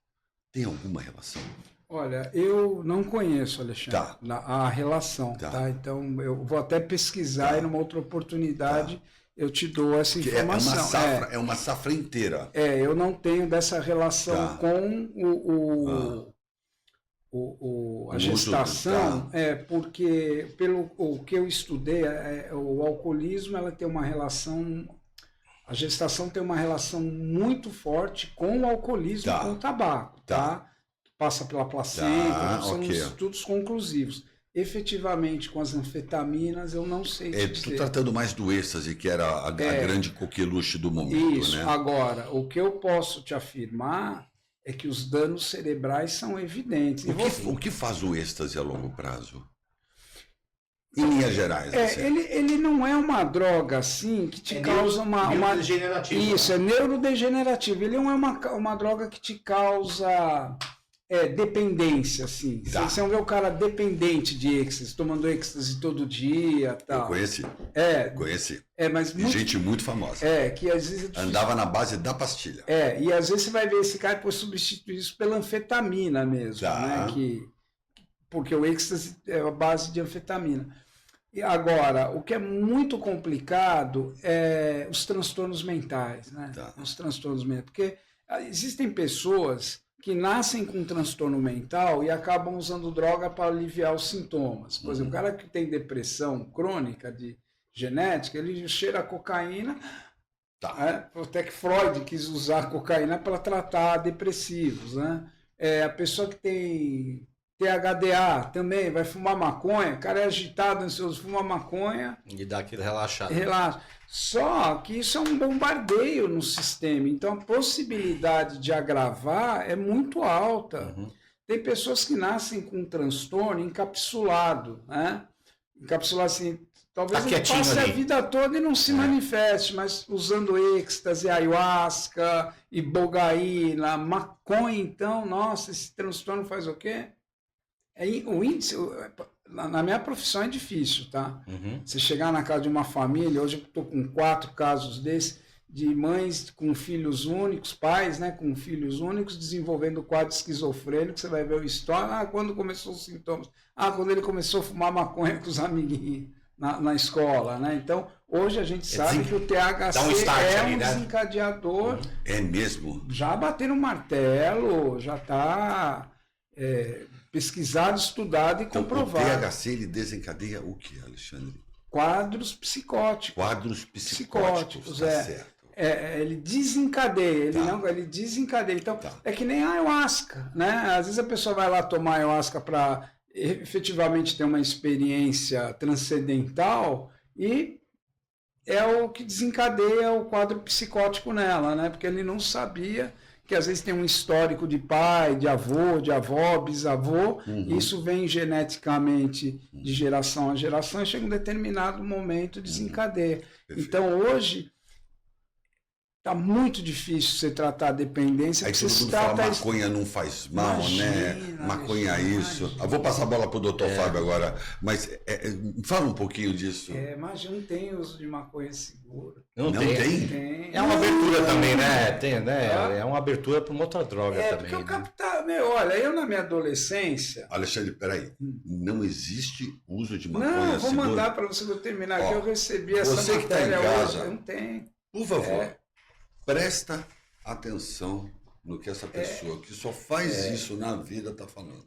Tem alguma relação? Olha, eu não conheço, Alexandre, a relação, tá? Então, eu vou até pesquisar e numa outra oportunidade eu te dou essa informação. É uma safra inteira. Eu não tenho dessa relação com a gestação, porque pelo o que eu estudei, o alcoolismo, ela tem uma relação, a gestação tem uma relação muito forte com o alcoolismo, com o tabaco, tá? Passa pela placenta, são estudos conclusivos. Efetivamente, com as anfetaminas, eu não sei dizer. Estou tratando mais do êxtase, que era a grande coqueluche do momento. Isso, né? Agora, o que eu posso te afirmar é que os danos cerebrais são evidentes. O que faz o êxtase a longo prazo? Em linhas gerais. Ele não é uma droga assim que te causa uma. Neurodegenerativo. Isso, é neurodegenerativo. Ele não é uma droga que te causa. Dependência, assim. Você não vê o cara dependente de êxtase, tomando êxtase todo dia, tal. Eu conheci. Conheci. Mas gente muito famosa. Que às vezes andava na base da pastilha. E às vezes você vai ver esse cara que substituir isso pela anfetamina mesmo, né? Porque o êxtase é a base de anfetamina. E agora, o que é muito complicado é os transtornos mentais, né? Os transtornos mentais. Porque existem pessoas que nascem com transtorno mental e acabam usando droga para aliviar os sintomas. Por exemplo, o cara que tem depressão crônica de genética, ele cheira a cocaína. Até que Freud quis usar a cocaína para tratar depressivos, né? A pessoa que tem THDA também vai fumar maconha, o cara é agitado, ansioso, fuma maconha. E dá aquele relaxado. Relaxa. Só que isso é um bombardeio no sistema, então a possibilidade de agravar é muito alta. Tem pessoas que nascem com um transtorno encapsulado, né? Encapsulado assim, talvez ele passe a vida toda e não se manifeste, mas usando êxtase, ayahuasca, ibogaína, maconha, então, nossa, esse transtorno faz o quê? O índice, na minha profissão é difícil, tá? Você chegar na casa de uma família, hoje eu estou com 4 casos desses, de mães com filhos únicos, pais, né, com filhos únicos, desenvolvendo quadro esquizofrênico, você vai ver o história, quando começou os sintomas? Quando ele começou a fumar maconha com os amiguinhos na escola, né? Então, hoje a gente sabe que o THC um desencadeador. É mesmo? Já bateram martelo, já está... pesquisado, estudado e comprovado. O THC ele desencadeia o que, Alexandre? Quadros psicóticos. Quadros psicóticos, certo. Ele desencadeia, ele desencadeia. Então, é que nem a ayahuasca, né? Às vezes a pessoa vai lá tomar ayahuasca para efetivamente ter uma experiência transcendental e é o que desencadeia o quadro psicótico nela, né? Porque ele não sabia que às vezes tem um histórico de pai, de avó, bisavô, e isso vem geneticamente de geração a geração e chega um determinado momento e desencadeia. Então hoje está muito difícil você tratar a dependência. Aí todo mundo fala, maconha não faz mal, né? Maconha isso. Eu vou passar a bola para o doutor Fábio agora, mas fala um pouquinho disso. Mas não tem uso de maconha segura. Não tem? É uma abertura também, né? Tem, né? É uma abertura para uma outra droga também. Porque o capital... olha, eu na minha adolescência... Alexandre, peraí. Não existe uso de maconha segura? Vou mandar para você terminar aqui. Eu recebi essa matéria hoje. Não tem. Por favor, presta atenção no que essa pessoa que só faz isso na vida está falando.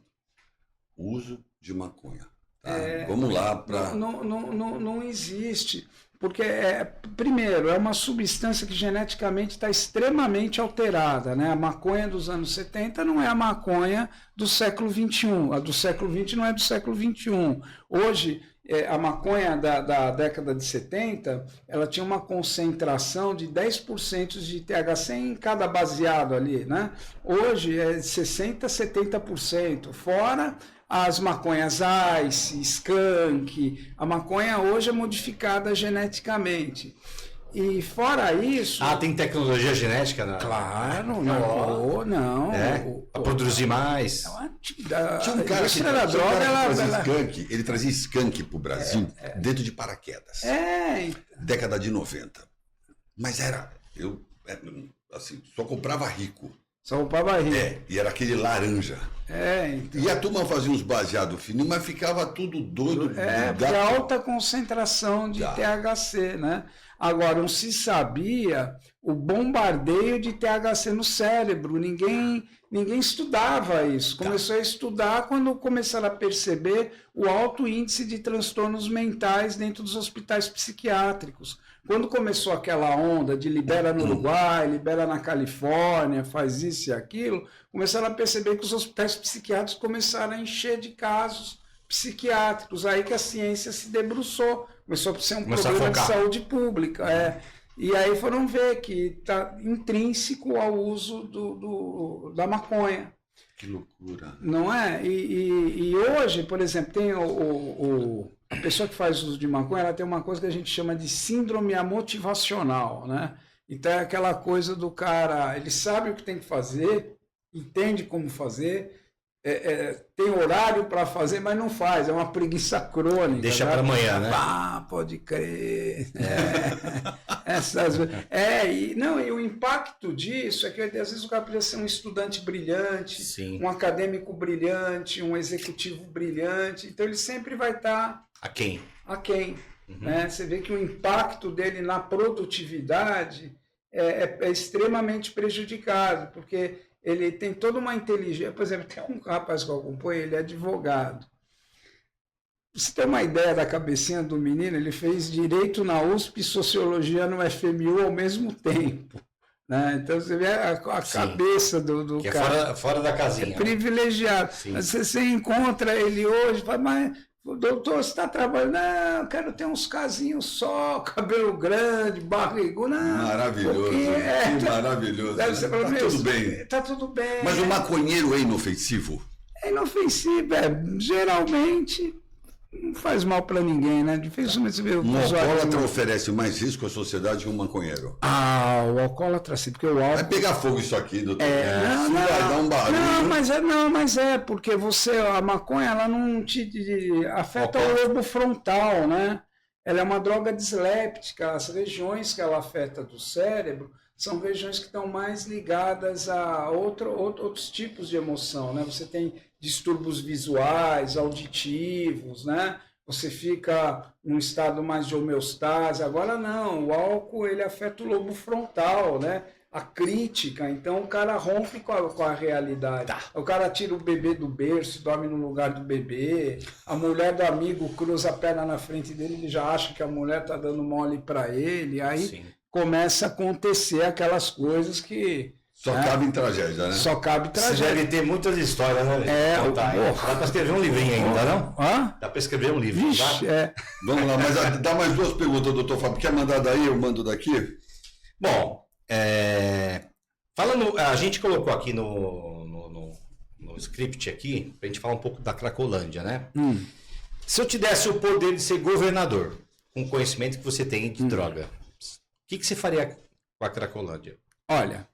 Uso de maconha. Tá? Vamos lá para... Não existe... Porque, primeiro, é uma substância que geneticamente está extremamente alterada, né? A maconha dos anos 70 não é a maconha do século XXI. A do século XX não é do século XXI. Hoje, a maconha da década de 70, ela tinha uma concentração de 10% de THC em cada baseado ali, né? Hoje é 60%, 70%, fora as maconhas Ice, Skunk. A maconha hoje é modificada geneticamente. E fora isso... tem tecnologia genética? Claro, não. Para produzir mais. Tinha um cara que trazia skunk, ele trazia skunk pro Brasil dentro de paraquedas. Década de 90. Mas assim, só comprava rico. E era aquele laranja. Então. E a turma fazia uns baseados finos, mas ficava tudo doido. Porque alta concentração de THC, né? Agora, não se sabia o bombardeio de THC no cérebro. Ninguém estudava isso. Começou a estudar quando começaram a perceber o alto índice de transtornos mentais dentro dos hospitais psiquiátricos. Quando começou aquela onda de libera no Uruguai, libera na Califórnia, faz isso e aquilo, começaram a perceber que os hospitais psiquiátricos começaram a encher de casos psiquiátricos. Aí que a ciência se debruçou. Começou a ser um problema de saúde pública. E aí foram ver que está intrínseco ao uso da maconha. Que loucura. Não é? E hoje, por exemplo, tem a pessoa que faz uso de maconha, ela tem uma coisa que a gente chama de síndrome amotivacional, né? Então é aquela coisa do cara, ele sabe o que tem que fazer, entende como fazer, tem horário para fazer, mas não faz, é uma preguiça crônica. Deixa para amanhã, né? Pode crer. E o impacto disso é que às vezes o cara precisa ser um estudante brilhante, um acadêmico brilhante, um executivo brilhante, então ele sempre vai estar aquém. Né? Você vê que o impacto dele na produtividade é extremamente prejudicado, porque ele tem toda uma inteligência. Por exemplo, tem um rapaz que eu acompanho, ele é advogado. Você tem uma ideia da cabecinha do menino? Ele fez Direito na USP e Sociologia no FMU ao mesmo tempo. Né? Então você vê a cabeça do que cara. Fora da casinha. É privilegiado. Mas você encontra ele hoje, fala, mas doutor, você está trabalhando? Não, eu quero ter uns casinhos só, cabelo grande, barrigudo. Maravilhoso. Que maravilhoso. Tudo bem. Está tudo bem. Mas o maconheiro é inofensivo? É inofensivo, geralmente não faz mal para ninguém, né? Dificilmente você vê um alcoólatra oferece mais risco à sociedade que um maconheiro. O alcoólatra sim, porque o álcool... Vai pegar fogo isso aqui, doutor. Vai dar um barulho. Mas porque a maconha, ela não te afeta o lobo frontal, né? Ela é uma droga disléptica. As regiões que ela afeta do cérebro são regiões que estão mais ligadas a outros tipos de emoção, né? Você tem distúrbios visuais, auditivos, né? Você fica num estado mais de homeostase. Agora não, o álcool ele afeta o lobo frontal, né? A crítica, então o cara rompe com a realidade. O cara tira o bebê do berço, dorme no lugar do bebê. A mulher do amigo cruza a perna na frente dele, ele já acha que a mulher está dando mole para ele. Aí começa a acontecer aquelas coisas que... Só cabe em tragédia, né? Só cabe tragédia. Você deve ter muitas histórias, né? Dá para escrever um livrinho ainda, não? Dá para escrever um livro. Vamos lá, mas dá mais duas perguntas, doutor Fábio. Quer mandar daí, eu mando daqui? Bom, falando, a gente colocou aqui no script aqui, para a gente falar um pouco da Cracolândia, né? Se eu te desse o poder de ser governador, com o conhecimento que você tem de droga, o que você faria com a Cracolândia? Olha...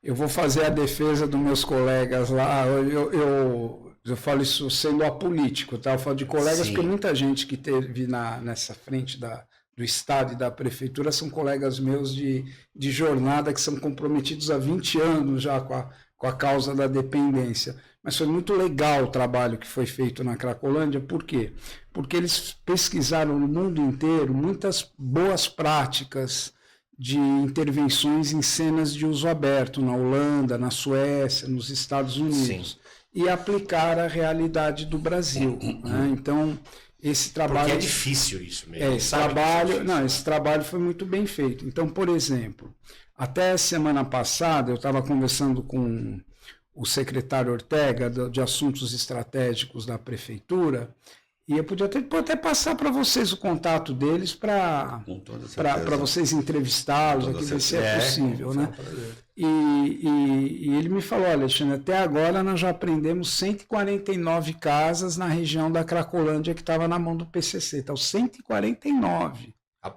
Eu vou fazer a defesa dos meus colegas lá. Eu falo isso sendo apolítico, tá? Eu falo de colegas porque muita gente que teve nessa frente do Estado e da Prefeitura são colegas meus de jornada que são comprometidos há 20 anos já com a causa da dependência. Mas foi muito legal o trabalho que foi feito na Cracolândia. Por quê? Porque eles pesquisaram no mundo inteiro muitas boas práticas de intervenções em cenas de uso aberto, na Holanda, na Suécia, nos Estados Unidos, e aplicar a realidade do Brasil. Né? Então, esse trabalho... Porque é difícil isso mesmo. Esse trabalho foi muito bem feito. Então, por exemplo, até semana passada, eu estava conversando com o secretário Ortega de Assuntos Estratégicos da Prefeitura, E eu podia até passar para vocês o contato deles para vocês entrevistá-los, aqui ver se é possível, né? E ele me falou, Alexandre, até agora nós já aprendemos 149 casas na região da Cracolândia que estava na mão do PCC. Então, 149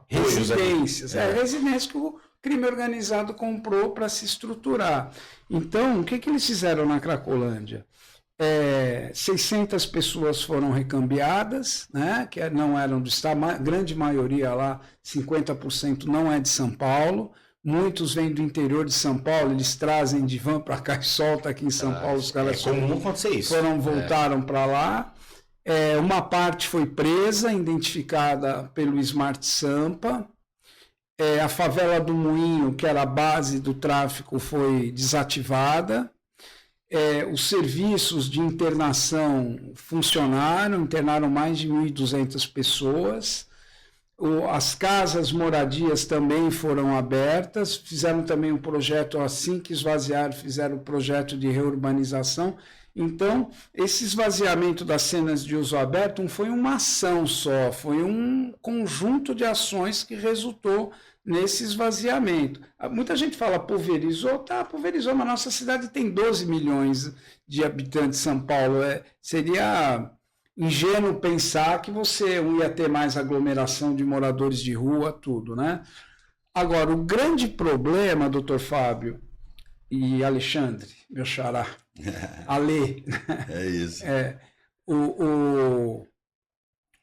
residências. Residências que o crime organizado comprou para se estruturar. Então, o que eles fizeram na Cracolândia? 600 pessoas foram recambiadas, né, que não eram do estado, a grande maioria lá, 50% não é de São Paulo, muitos vêm do interior de São Paulo, eles trazem de van para cá e solta aqui em São Paulo, os caras comum acontecer isso. Voltaram para lá. Uma parte foi presa, identificada pelo Smart Sampa. A favela do Moinho, que era a base do tráfico, foi desativada. Os serviços de internação funcionaram, internaram mais de 1.200 pessoas. As casas moradias também foram abertas, fizeram também um projeto, assim que esvaziaram, fizeram um projeto de reurbanização. Então, esse esvaziamento das cenas de uso aberto não foi uma ação só, foi um conjunto de ações que resultou nesse esvaziamento. Muita gente fala pulverizou, pulverizou, mas nossa cidade tem 12 milhões de habitantes, São Paulo. Seria ingênuo pensar que você ia ter mais aglomeração de moradores de rua, tudo, né? Agora, o grande problema, doutor Fábio e Alexandre, meu xará, Ale, é isso.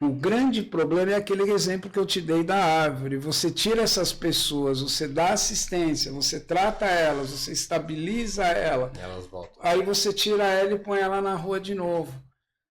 O grande problema é aquele exemplo que eu te dei da árvore. Você tira essas pessoas, você dá assistência, você trata elas, você estabiliza elas voltam. Aí você tira ela e põe ela na rua de novo.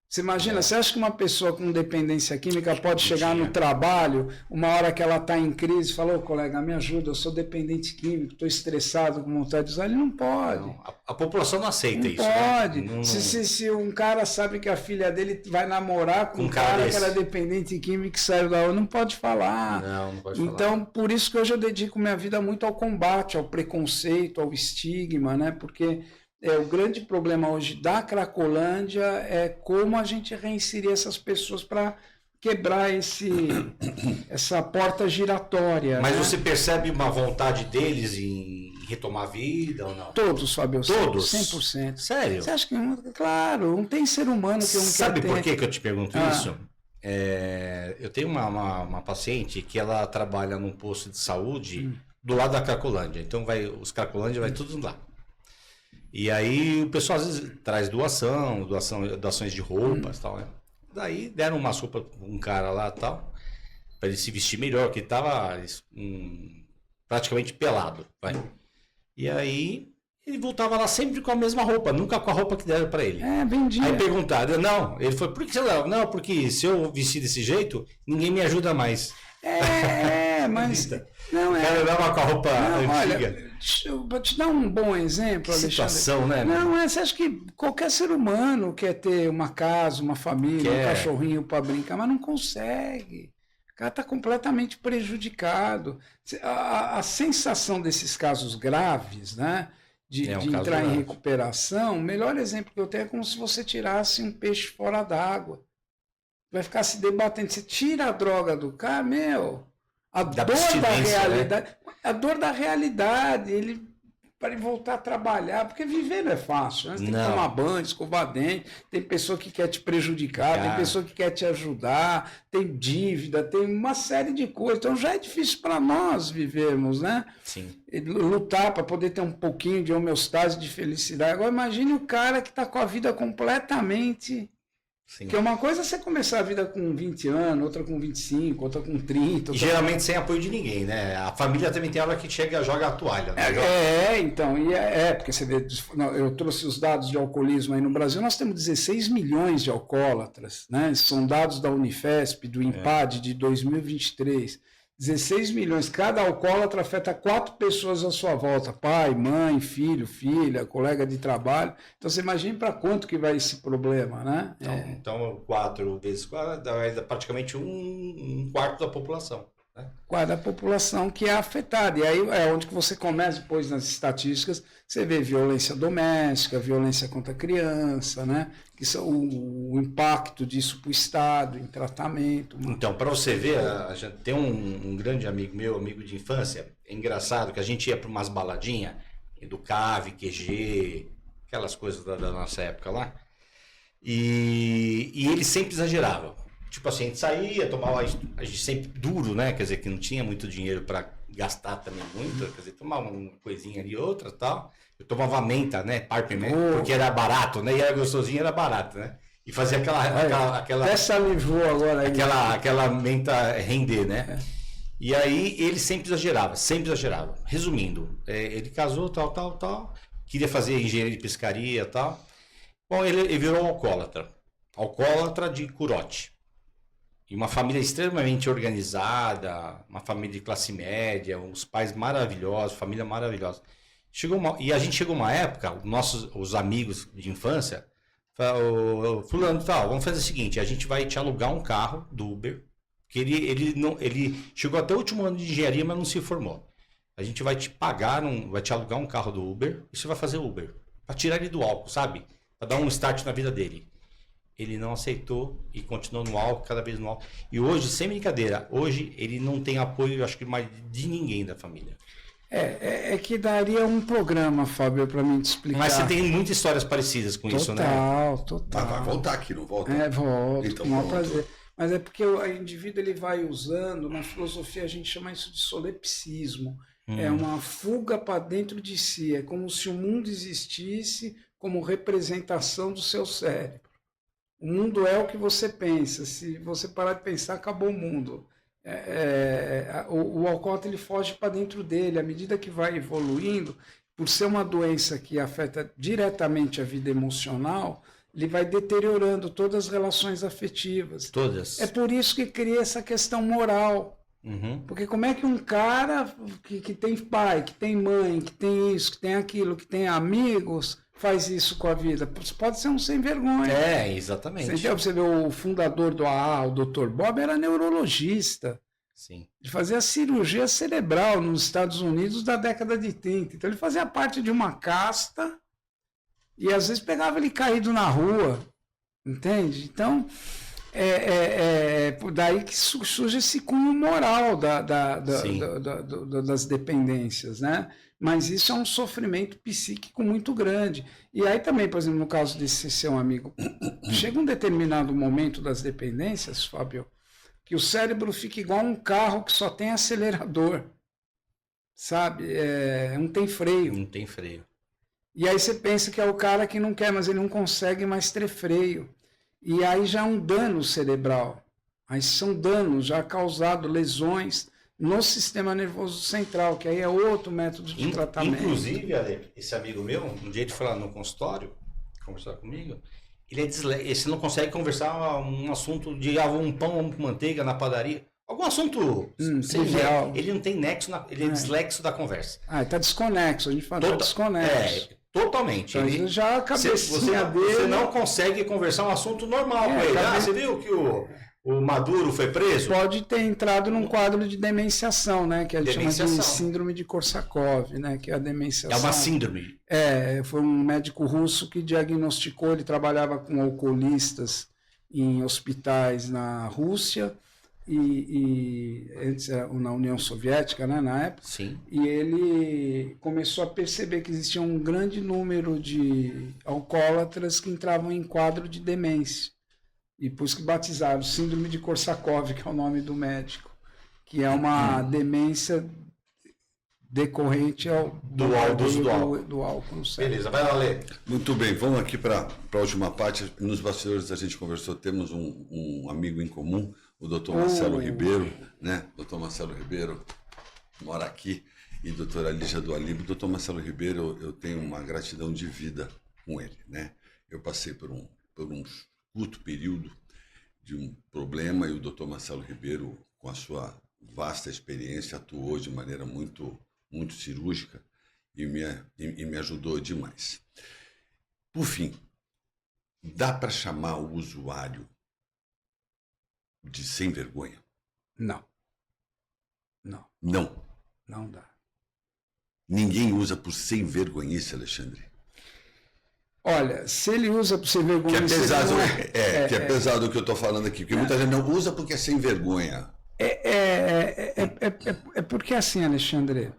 Você imagina, você acha que uma pessoa com dependência química pode chegar no trabalho, uma hora que ela está em crise, e falar, ô colega, me ajuda, eu sou dependente químico, estou estressado, com vontade de usar? Ele não pode. Não, a população não aceita isso. Pode. Né? Se um cara sabe que a filha dele vai namorar com um cara que era dependente químico que saiu da rua, não pode falar. Não pode falar. Então, por isso que hoje eu dedico minha vida muito ao combate, ao preconceito, ao estigma, né? Porque o grande problema hoje da Cracolândia é como a gente reinserir essas pessoas para quebrar essa porta giratória. Mas né? Você percebe uma vontade deles em retomar a vida ou não? Todos, Fábio. Todos? 100%. Sério? Você acha que... Claro, não tem ser humano que não Sabe quer por ter... que eu te pergunto isso? Eu tenho uma paciente que ela trabalha num posto de saúde do lado da Cracolândia. Então os Cracolândia vai tudo lá. E aí o pessoal às vezes traz doações de roupas e tal, né? Daí deram uma roupa para um cara lá e tal, para ele se vestir melhor, que ele tava praticamente pelado, vai. E aí ele voltava lá sempre com a mesma roupa, nunca com a roupa que deram para ele. Vendia. Aí perguntaram, não, ele foi, por que você não? Não, porque se eu vestir desse jeito, ninguém me ajuda mais. Mas... Não, o cara dava com a roupa antiga. Olha, vou te dar um bom exemplo, Alexandre. Situação, né? Não, você acha que qualquer ser humano quer ter uma casa, uma família, um cachorrinho para brincar, mas não consegue. O cara está completamente prejudicado. A sensação desses casos graves, né? De entrar em recuperação, o melhor exemplo que eu tenho é como se você tirasse um peixe fora d'água. Vai ficar se debatendo. Você tira a droga do cara, a dor da realidade, né? A dor da realidade, para ele voltar a trabalhar, porque viver não é fácil, né? Você tem que tomar banho, escovar dente, tem pessoa que quer te prejudicar, tem pessoa que quer te ajudar, tem dívida, tem uma série de coisas, então já é difícil para nós vivermos, né? Sim. Lutar para poder ter um pouquinho de homeostase, de felicidade. Agora imagine o cara que está com a vida completamente... Sim. Porque uma coisa é você começar a vida com 20 anos, outra com 25, outra com 30. E geralmente sem apoio de ninguém, né? A família também tem hora que chega e joga a toalha. Né? Então, porque você vê, eu trouxe os dados de alcoolismo aí no Brasil, nós temos 16 milhões de alcoólatras, né? São dados da Unifesp, do INPAD de 2023. 16 milhões, cada alcoólatra afeta 4 pessoas à sua volta, pai, mãe, filho, filha, colega de trabalho. Então você imagina para quanto que vai esse problema, né? Então 4 vezes 4 dá praticamente um quarto da população. quadro da população que é afetada. E aí é onde que você começa, depois nas estatísticas, você vê violência doméstica, violência contra a criança, né? Que são o impacto disso para o Estado, em tratamento. Então, para você ver, a gente tem um grande amigo meu, amigo de infância, é engraçado que a gente ia para umas baladinhas, Educave, QG, aquelas coisas da nossa época lá, e ele sempre exagerava. Tipo assim, a gente saía, tomava, a gente sempre duro, né? Quer dizer, que não tinha muito dinheiro para gastar também muito, quer dizer, tomava uma coisinha ali, outra tal. Eu tomava menta, né? Porque era barato, né? E era gostosinho, era barato, né? E fazia aquela até salivou agora aí. Aquela menta render, né? E aí ele sempre exagerava, sempre exagerava. Resumindo, ele casou, tal, queria fazer engenharia de pescaria, tal. Bom, ele virou alcoólatra de curote. E uma família extremamente organizada, uma família de classe média, uns pais maravilhosos, família maravilhosa. E a gente chegou uma época, os amigos de infância, fulano, tal, vamos fazer o seguinte, a gente vai te alugar um carro do Uber, que ele chegou até o último ano de engenharia, mas não se formou. A gente vai te pagar, vai te alugar um carro do Uber, e você vai fazer Uber, para tirar ele do álcool, sabe? Para dar um start na vida dele. Ele não aceitou e continuou no álcool, cada vez no álcool. E hoje, sem brincadeira, hoje ele não tem apoio, acho que mais de ninguém da família. É que daria um programa, Fábio, para mim te explicar. Mas você tem muitas histórias parecidas com isso, né? Total. Vai voltar aqui, não volta? Volta, então, com o maior prazer. Mas é porque o indivíduo ele vai usando, na filosofia a gente chama isso de solipsismo. É uma fuga para dentro de si, é como se o mundo existisse como representação do seu cérebro. O mundo é o que você pensa. Se você parar de pensar, acabou o mundo. O alcoólatra ele foge para dentro dele. À medida que vai evoluindo, por ser uma doença que afeta diretamente a vida emocional, ele vai deteriorando todas as relações afetivas. Todas. É por isso que cria essa questão moral. Porque como é que um cara que tem pai, que tem mãe, que tem isso, que tem aquilo, que tem amigos, faz isso com a vida? Pode ser um sem vergonha. Exatamente. Você vê o fundador do AA, o Dr. Bob, era neurologista. Sim. Ele fazia cirurgia cerebral nos Estados Unidos da década de 30. Então ele fazia parte de uma casta e às vezes pegava ele caído na rua. Entende? Então, daí que surge esse cunho moral das dependências, né? Mas isso é um sofrimento psíquico muito grande. E aí também, por exemplo, no caso desse seu amigo, chega um determinado momento das dependências, Fábio, que o cérebro fica igual um carro que só tem acelerador, sabe? Não tem freio. Não tem freio. E aí você pensa que é o cara que não quer, mas ele não consegue mais ter freio. E aí já é um dano cerebral. Aí são danos já causados, lesões no sistema nervoso central, que aí é outro método de tratamento. Inclusive, Ale, esse amigo meu, um dia ele foi lá no consultório, conversar comigo, ele é disléxico, você não consegue conversar um assunto de um pão com manteiga na padaria, algum assunto trivial. Ele não tem nexo, ele é dislexo da conversa. Está desconexo, a gente fala, está desconexo. Totalmente. Então, ele já a cabecinha dele... Você não consegue conversar um assunto normal com ele. Você viu que o Maduro foi preso? Pode ter entrado num quadro de demenciação, né? Que a gente chama de síndrome de Korsakoff, né? Que é a demenciação. É uma síndrome. Foi um médico russo que diagnosticou, ele trabalhava com alcoolistas em hospitais na Rússia e antes na União Soviética, né, na época. Sim. E ele começou a perceber que existia um grande número de alcoólatras que entravam em quadro de demência. E por isso que batizaram síndrome de Korsakoff, que é o nome do médico, que é uma demência decorrente do álcool no cérebro. Beleza, vai lá, Lê. Muito bem, vamos aqui para a última parte. Nos bastidores a gente conversou, temos um amigo em comum, o doutor Marcelo Ribeiro, né? Doutor Marcelo Ribeiro mora aqui, e doutora Lígia do Alibo. Doutor Marcelo Ribeiro, eu tenho uma gratidão de vida com ele, né? Eu passei por um curto período de um problema e o doutor Marcelo Ribeiro, com a sua vasta experiência, atuou de maneira muito cirúrgica e me ajudou demais. Por fim, dá para chamar o usuário de sem vergonha? Não. Não, Não. não dá. Ninguém usa por sem vergonhice, Alexandre. Olha, se ele usa por sem vergonha... Que é pesado, não que é pesado o que eu estou falando aqui. Porque muita gente não usa porque é sem vergonha. É porque assim, Alexandre,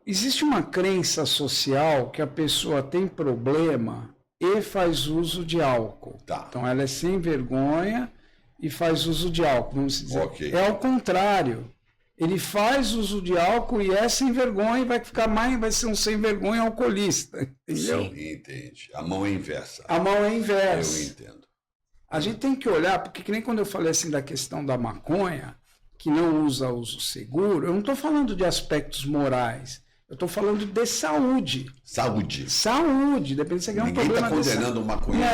existe uma crença social que a pessoa tem problema e faz uso de álcool. Tá. Então ela é sem vergonha e faz uso de álcool, vamos dizer. Ok. É ao contrário. Ele faz uso de álcool e é sem vergonha e vai ficar mais, vai ser um sem vergonha alcoolista. Entendeu? Sim, entende. A mão é inversa. A mão é inversa. Eu entendo. A gente tem que olhar, porque que nem quando eu falei assim da questão da maconha, que não usa uso seguro, eu não estou falando de aspectos morais, eu estou falando de saúde. Saúde. Saúde, depende se você quer um Ninguém problema está condenando o maconheiro.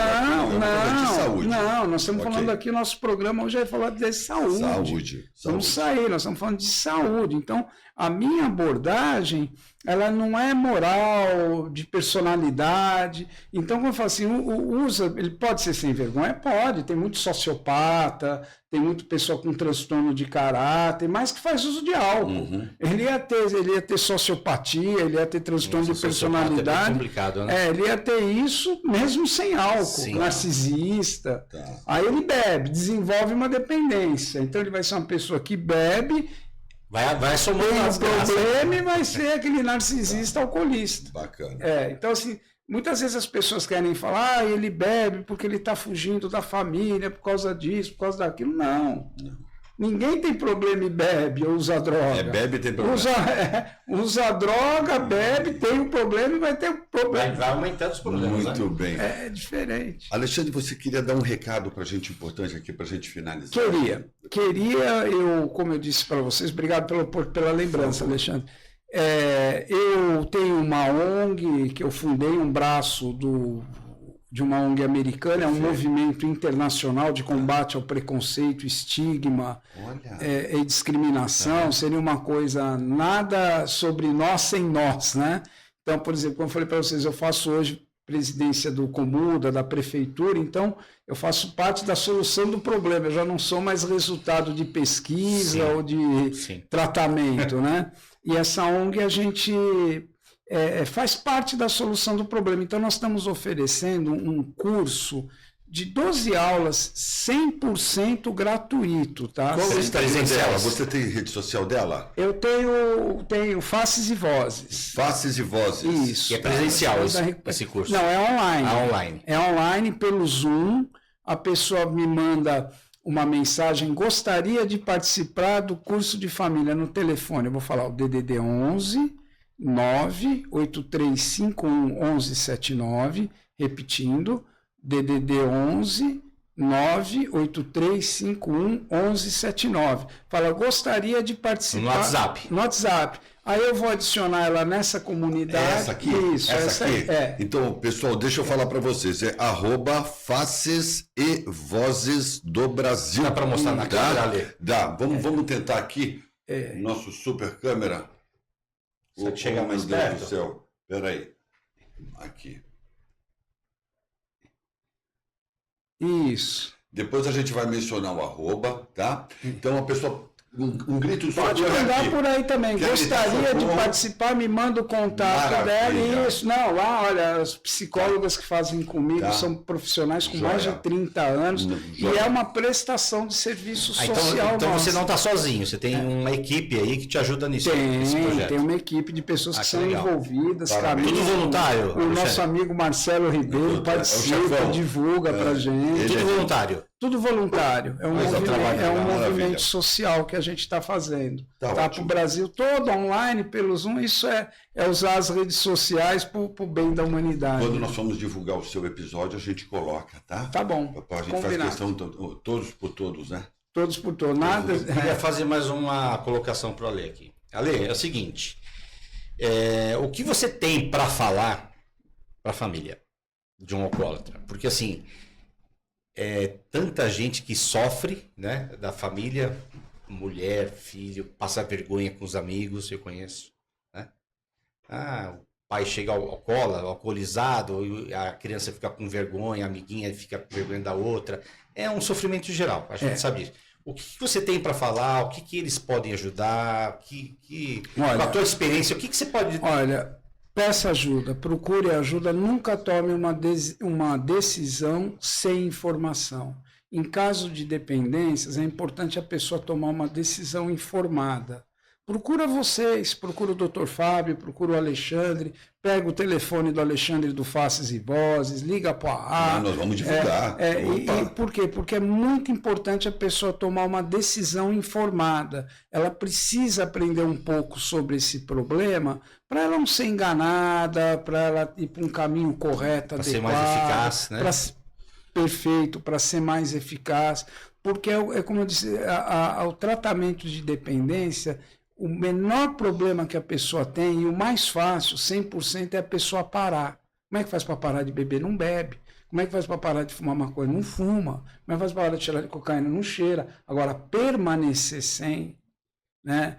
Não, de saúde. não, nós estamos Ok. falando aqui, nosso programa hoje é falar de saúde. Saúde. Vamos sair, nós estamos falando de saúde. Então, a minha abordagem, ela não é moral, de personalidade. Então, como eu falo assim, usa, ele pode ser sem vergonha? Pode. Tem muito sociopata, tem muito pessoa com transtorno de caráter, mas que faz uso de álcool. Uhum. Ele ia ter sociopatia, ele ia ter transtorno de Sociopata é bem personalidade. complicado, né? Ele ia ter isso mesmo sem álcool, Sim. narcisista. Tá. Aí ele bebe, desenvolve uma dependência. Então ele vai ser uma pessoa que bebe, Vai somando tem um as graças. problema e vai ser aquele narcisista alcoolista. Bacana. Então, assim, muitas vezes as pessoas querem falar, ele bebe porque ele está fugindo da família, por causa disso, por causa daquilo. Não. Ninguém tem problema e bebe ou usa droga. Bebe e tem problema. Usa droga, bebe, tem um problema e vai ter um problema. Vai aumentando os problemas. Muito né? bem. É diferente. Alexandre, você queria dar um recado para a gente importante aqui, para a gente finalizar? Eu, como eu disse para vocês, obrigado pela lembrança, Alexandre. Eu tenho uma ONG que eu fundei, um braço de uma ONG americana, é um movimento internacional de combate ao preconceito, estigma e discriminação. Seria uma coisa nada sobre nós sem nós, né? Então, por exemplo, como eu falei para vocês, eu faço hoje presidência do Comuda, da prefeitura, então eu faço parte da solução do problema, eu já não sou mais resultado de pesquisa ou de tratamento, né? E essa ONG a gente faz parte da solução do problema. Então nós estamos oferecendo um curso de 12 aulas 100% gratuito, tá? Qual é o Instagram presencial. dela? Você tem rede social dela? Eu tenho Faces e Vozes. Faces e Vozes. Isso. E é presencial Tá? esse curso? Não, é online. Online. É online pelo Zoom. A pessoa me manda uma mensagem, gostaria de participar do curso de família no telefone. Eu vou falar o DDD 11 98351 1179, repetindo, DDD 11 98351 1179. Fala, gostaria de participar. No WhatsApp. No WhatsApp. Aí eu vou adicionar ela nessa comunidade. Essa aqui? Isso, essa aqui? É. Então, pessoal, deixa eu falar para vocês. É @Faces e Vozes do Brasil. Dá para mostrar na câmera, Ale? Dá. Vamos tentar aqui. Nosso super câmera. Você chega mais meu Deus perto? do céu. Espera aí. Aqui. Isso. Depois a gente vai mencionar o @, tá? Então a pessoa, um grito só. Pode olha mandar aqui. por aí também. Quer Gostaria gritar de socorro? participar, me manda o contato Maravilha. dela. Isso, não, lá, olha, as psicólogas que fazem comigo Tá. são profissionais com Joia. mais de 30 anos Joia. e é uma prestação de serviço social. Então você nossa. não está sozinho, você tem uma equipe aí que te ajuda nisso. nesse projeto. Tem uma equipe de pessoas que que são legal. envolvidas. Parabéns. Tudo voluntário, O Alexandre? nosso amigo Marcelo Ribeiro É o participa, chefão. divulga pra gente. Ele Tudo voluntário. Tudo voluntário. É um Mas é um movimento, trabalho legal, maravilha. movimento social que a gente está fazendo. Tá Tá ótimo. para o Brasil todo, online, pelo Zoom. Isso é usar as redes sociais para o bem da humanidade. Quando nós formos divulgar o seu episódio, a gente coloca, tá? Tá bom. A gente faz Combinado. questão, todos por todos, né? Todos por todos. Nada. Eu queria fazer mais uma colocação para o Ale aqui. Ale, é o seguinte: o que você tem para falar para a família de um alcoólatra? Porque assim, tanta gente que sofre, né, da família, mulher, filho, passa vergonha com os amigos, eu conheço, né? O pai chega alcoolizado, a criança fica com vergonha, a amiguinha fica com vergonha da outra. É um sofrimento geral, a gente sabe isso. O que você tem para falar? O que eles podem ajudar? Com Olha, a tua experiência, o que você pode... Olha, peça ajuda, procure ajuda, nunca tome uma decisão sem informação. Em caso de dependências, é importante a pessoa tomar uma decisão informada. Procura vocês, procura o Dr. Fábio, procura o Alexandre, pega o telefone do Alexandre do Faces e Vozes, liga para a Nós vamos divulgar. e por quê? Porque é muito importante a pessoa tomar uma decisão informada. Ela precisa aprender um pouco sobre esse problema para ela não ser enganada, para ela ir para um caminho correto, Para adequado. ser mais eficaz, né? Perfeito, para ser mais eficaz. Porque, como eu disse, o tratamento de dependência, o menor problema que a pessoa tem, e o mais fácil, 100%, é a pessoa parar. Como é que faz para parar de beber? Não bebe. Como é que faz para parar de fumar maconha? Não fuma. Como é que faz para parar de cheirar de cocaína? Não cheira. Agora, permanecer sem, né?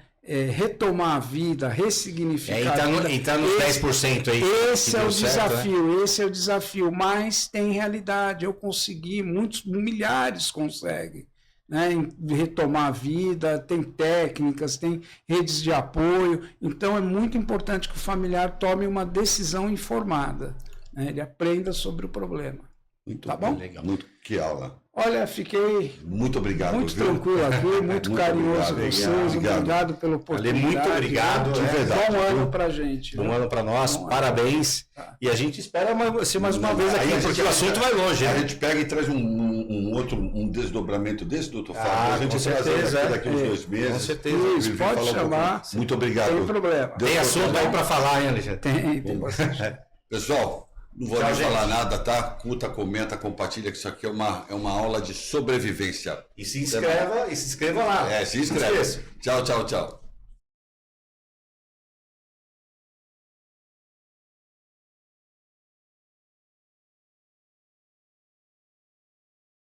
Retomar a vida, ressignificar a vida. Entrar nos 10% aí. Esse é o desafio, né? esse é o desafio. Mas tem realidade. Eu consegui, milhares conseguem. Né, retomar a vida, tem técnicas, tem redes de apoio. Então é muito importante que o familiar tome uma decisão informada, né, ele aprenda sobre o problema. Muito tá bom? Legal. Que aula. Olha, fiquei muito obrigado, muito tranquilo aqui, muito carinhoso com vocês. Obrigado pela oportunidade. Muito obrigado. De verdade. Bom ano pra gente. Bom ano pra nós, parabéns. E a gente espera ser mais uma vez aqui, porque o assunto vai longe. A gente pega e traz um desdobramento desse, doutor Fábio. A gente traz daqui uns 2 meses. Com certeza. Isso, pode chamar. Muito obrigado. Sem problema. Tem assunto aí para falar, hein, Alexandre? Tem bastante. Pessoal, não vou nem falar nada, tá? Curta, comenta, compartilha, que isso aqui é uma aula de sobrevivência. E se inscreva lá. Se inscreve. Tchau, tchau, tchau.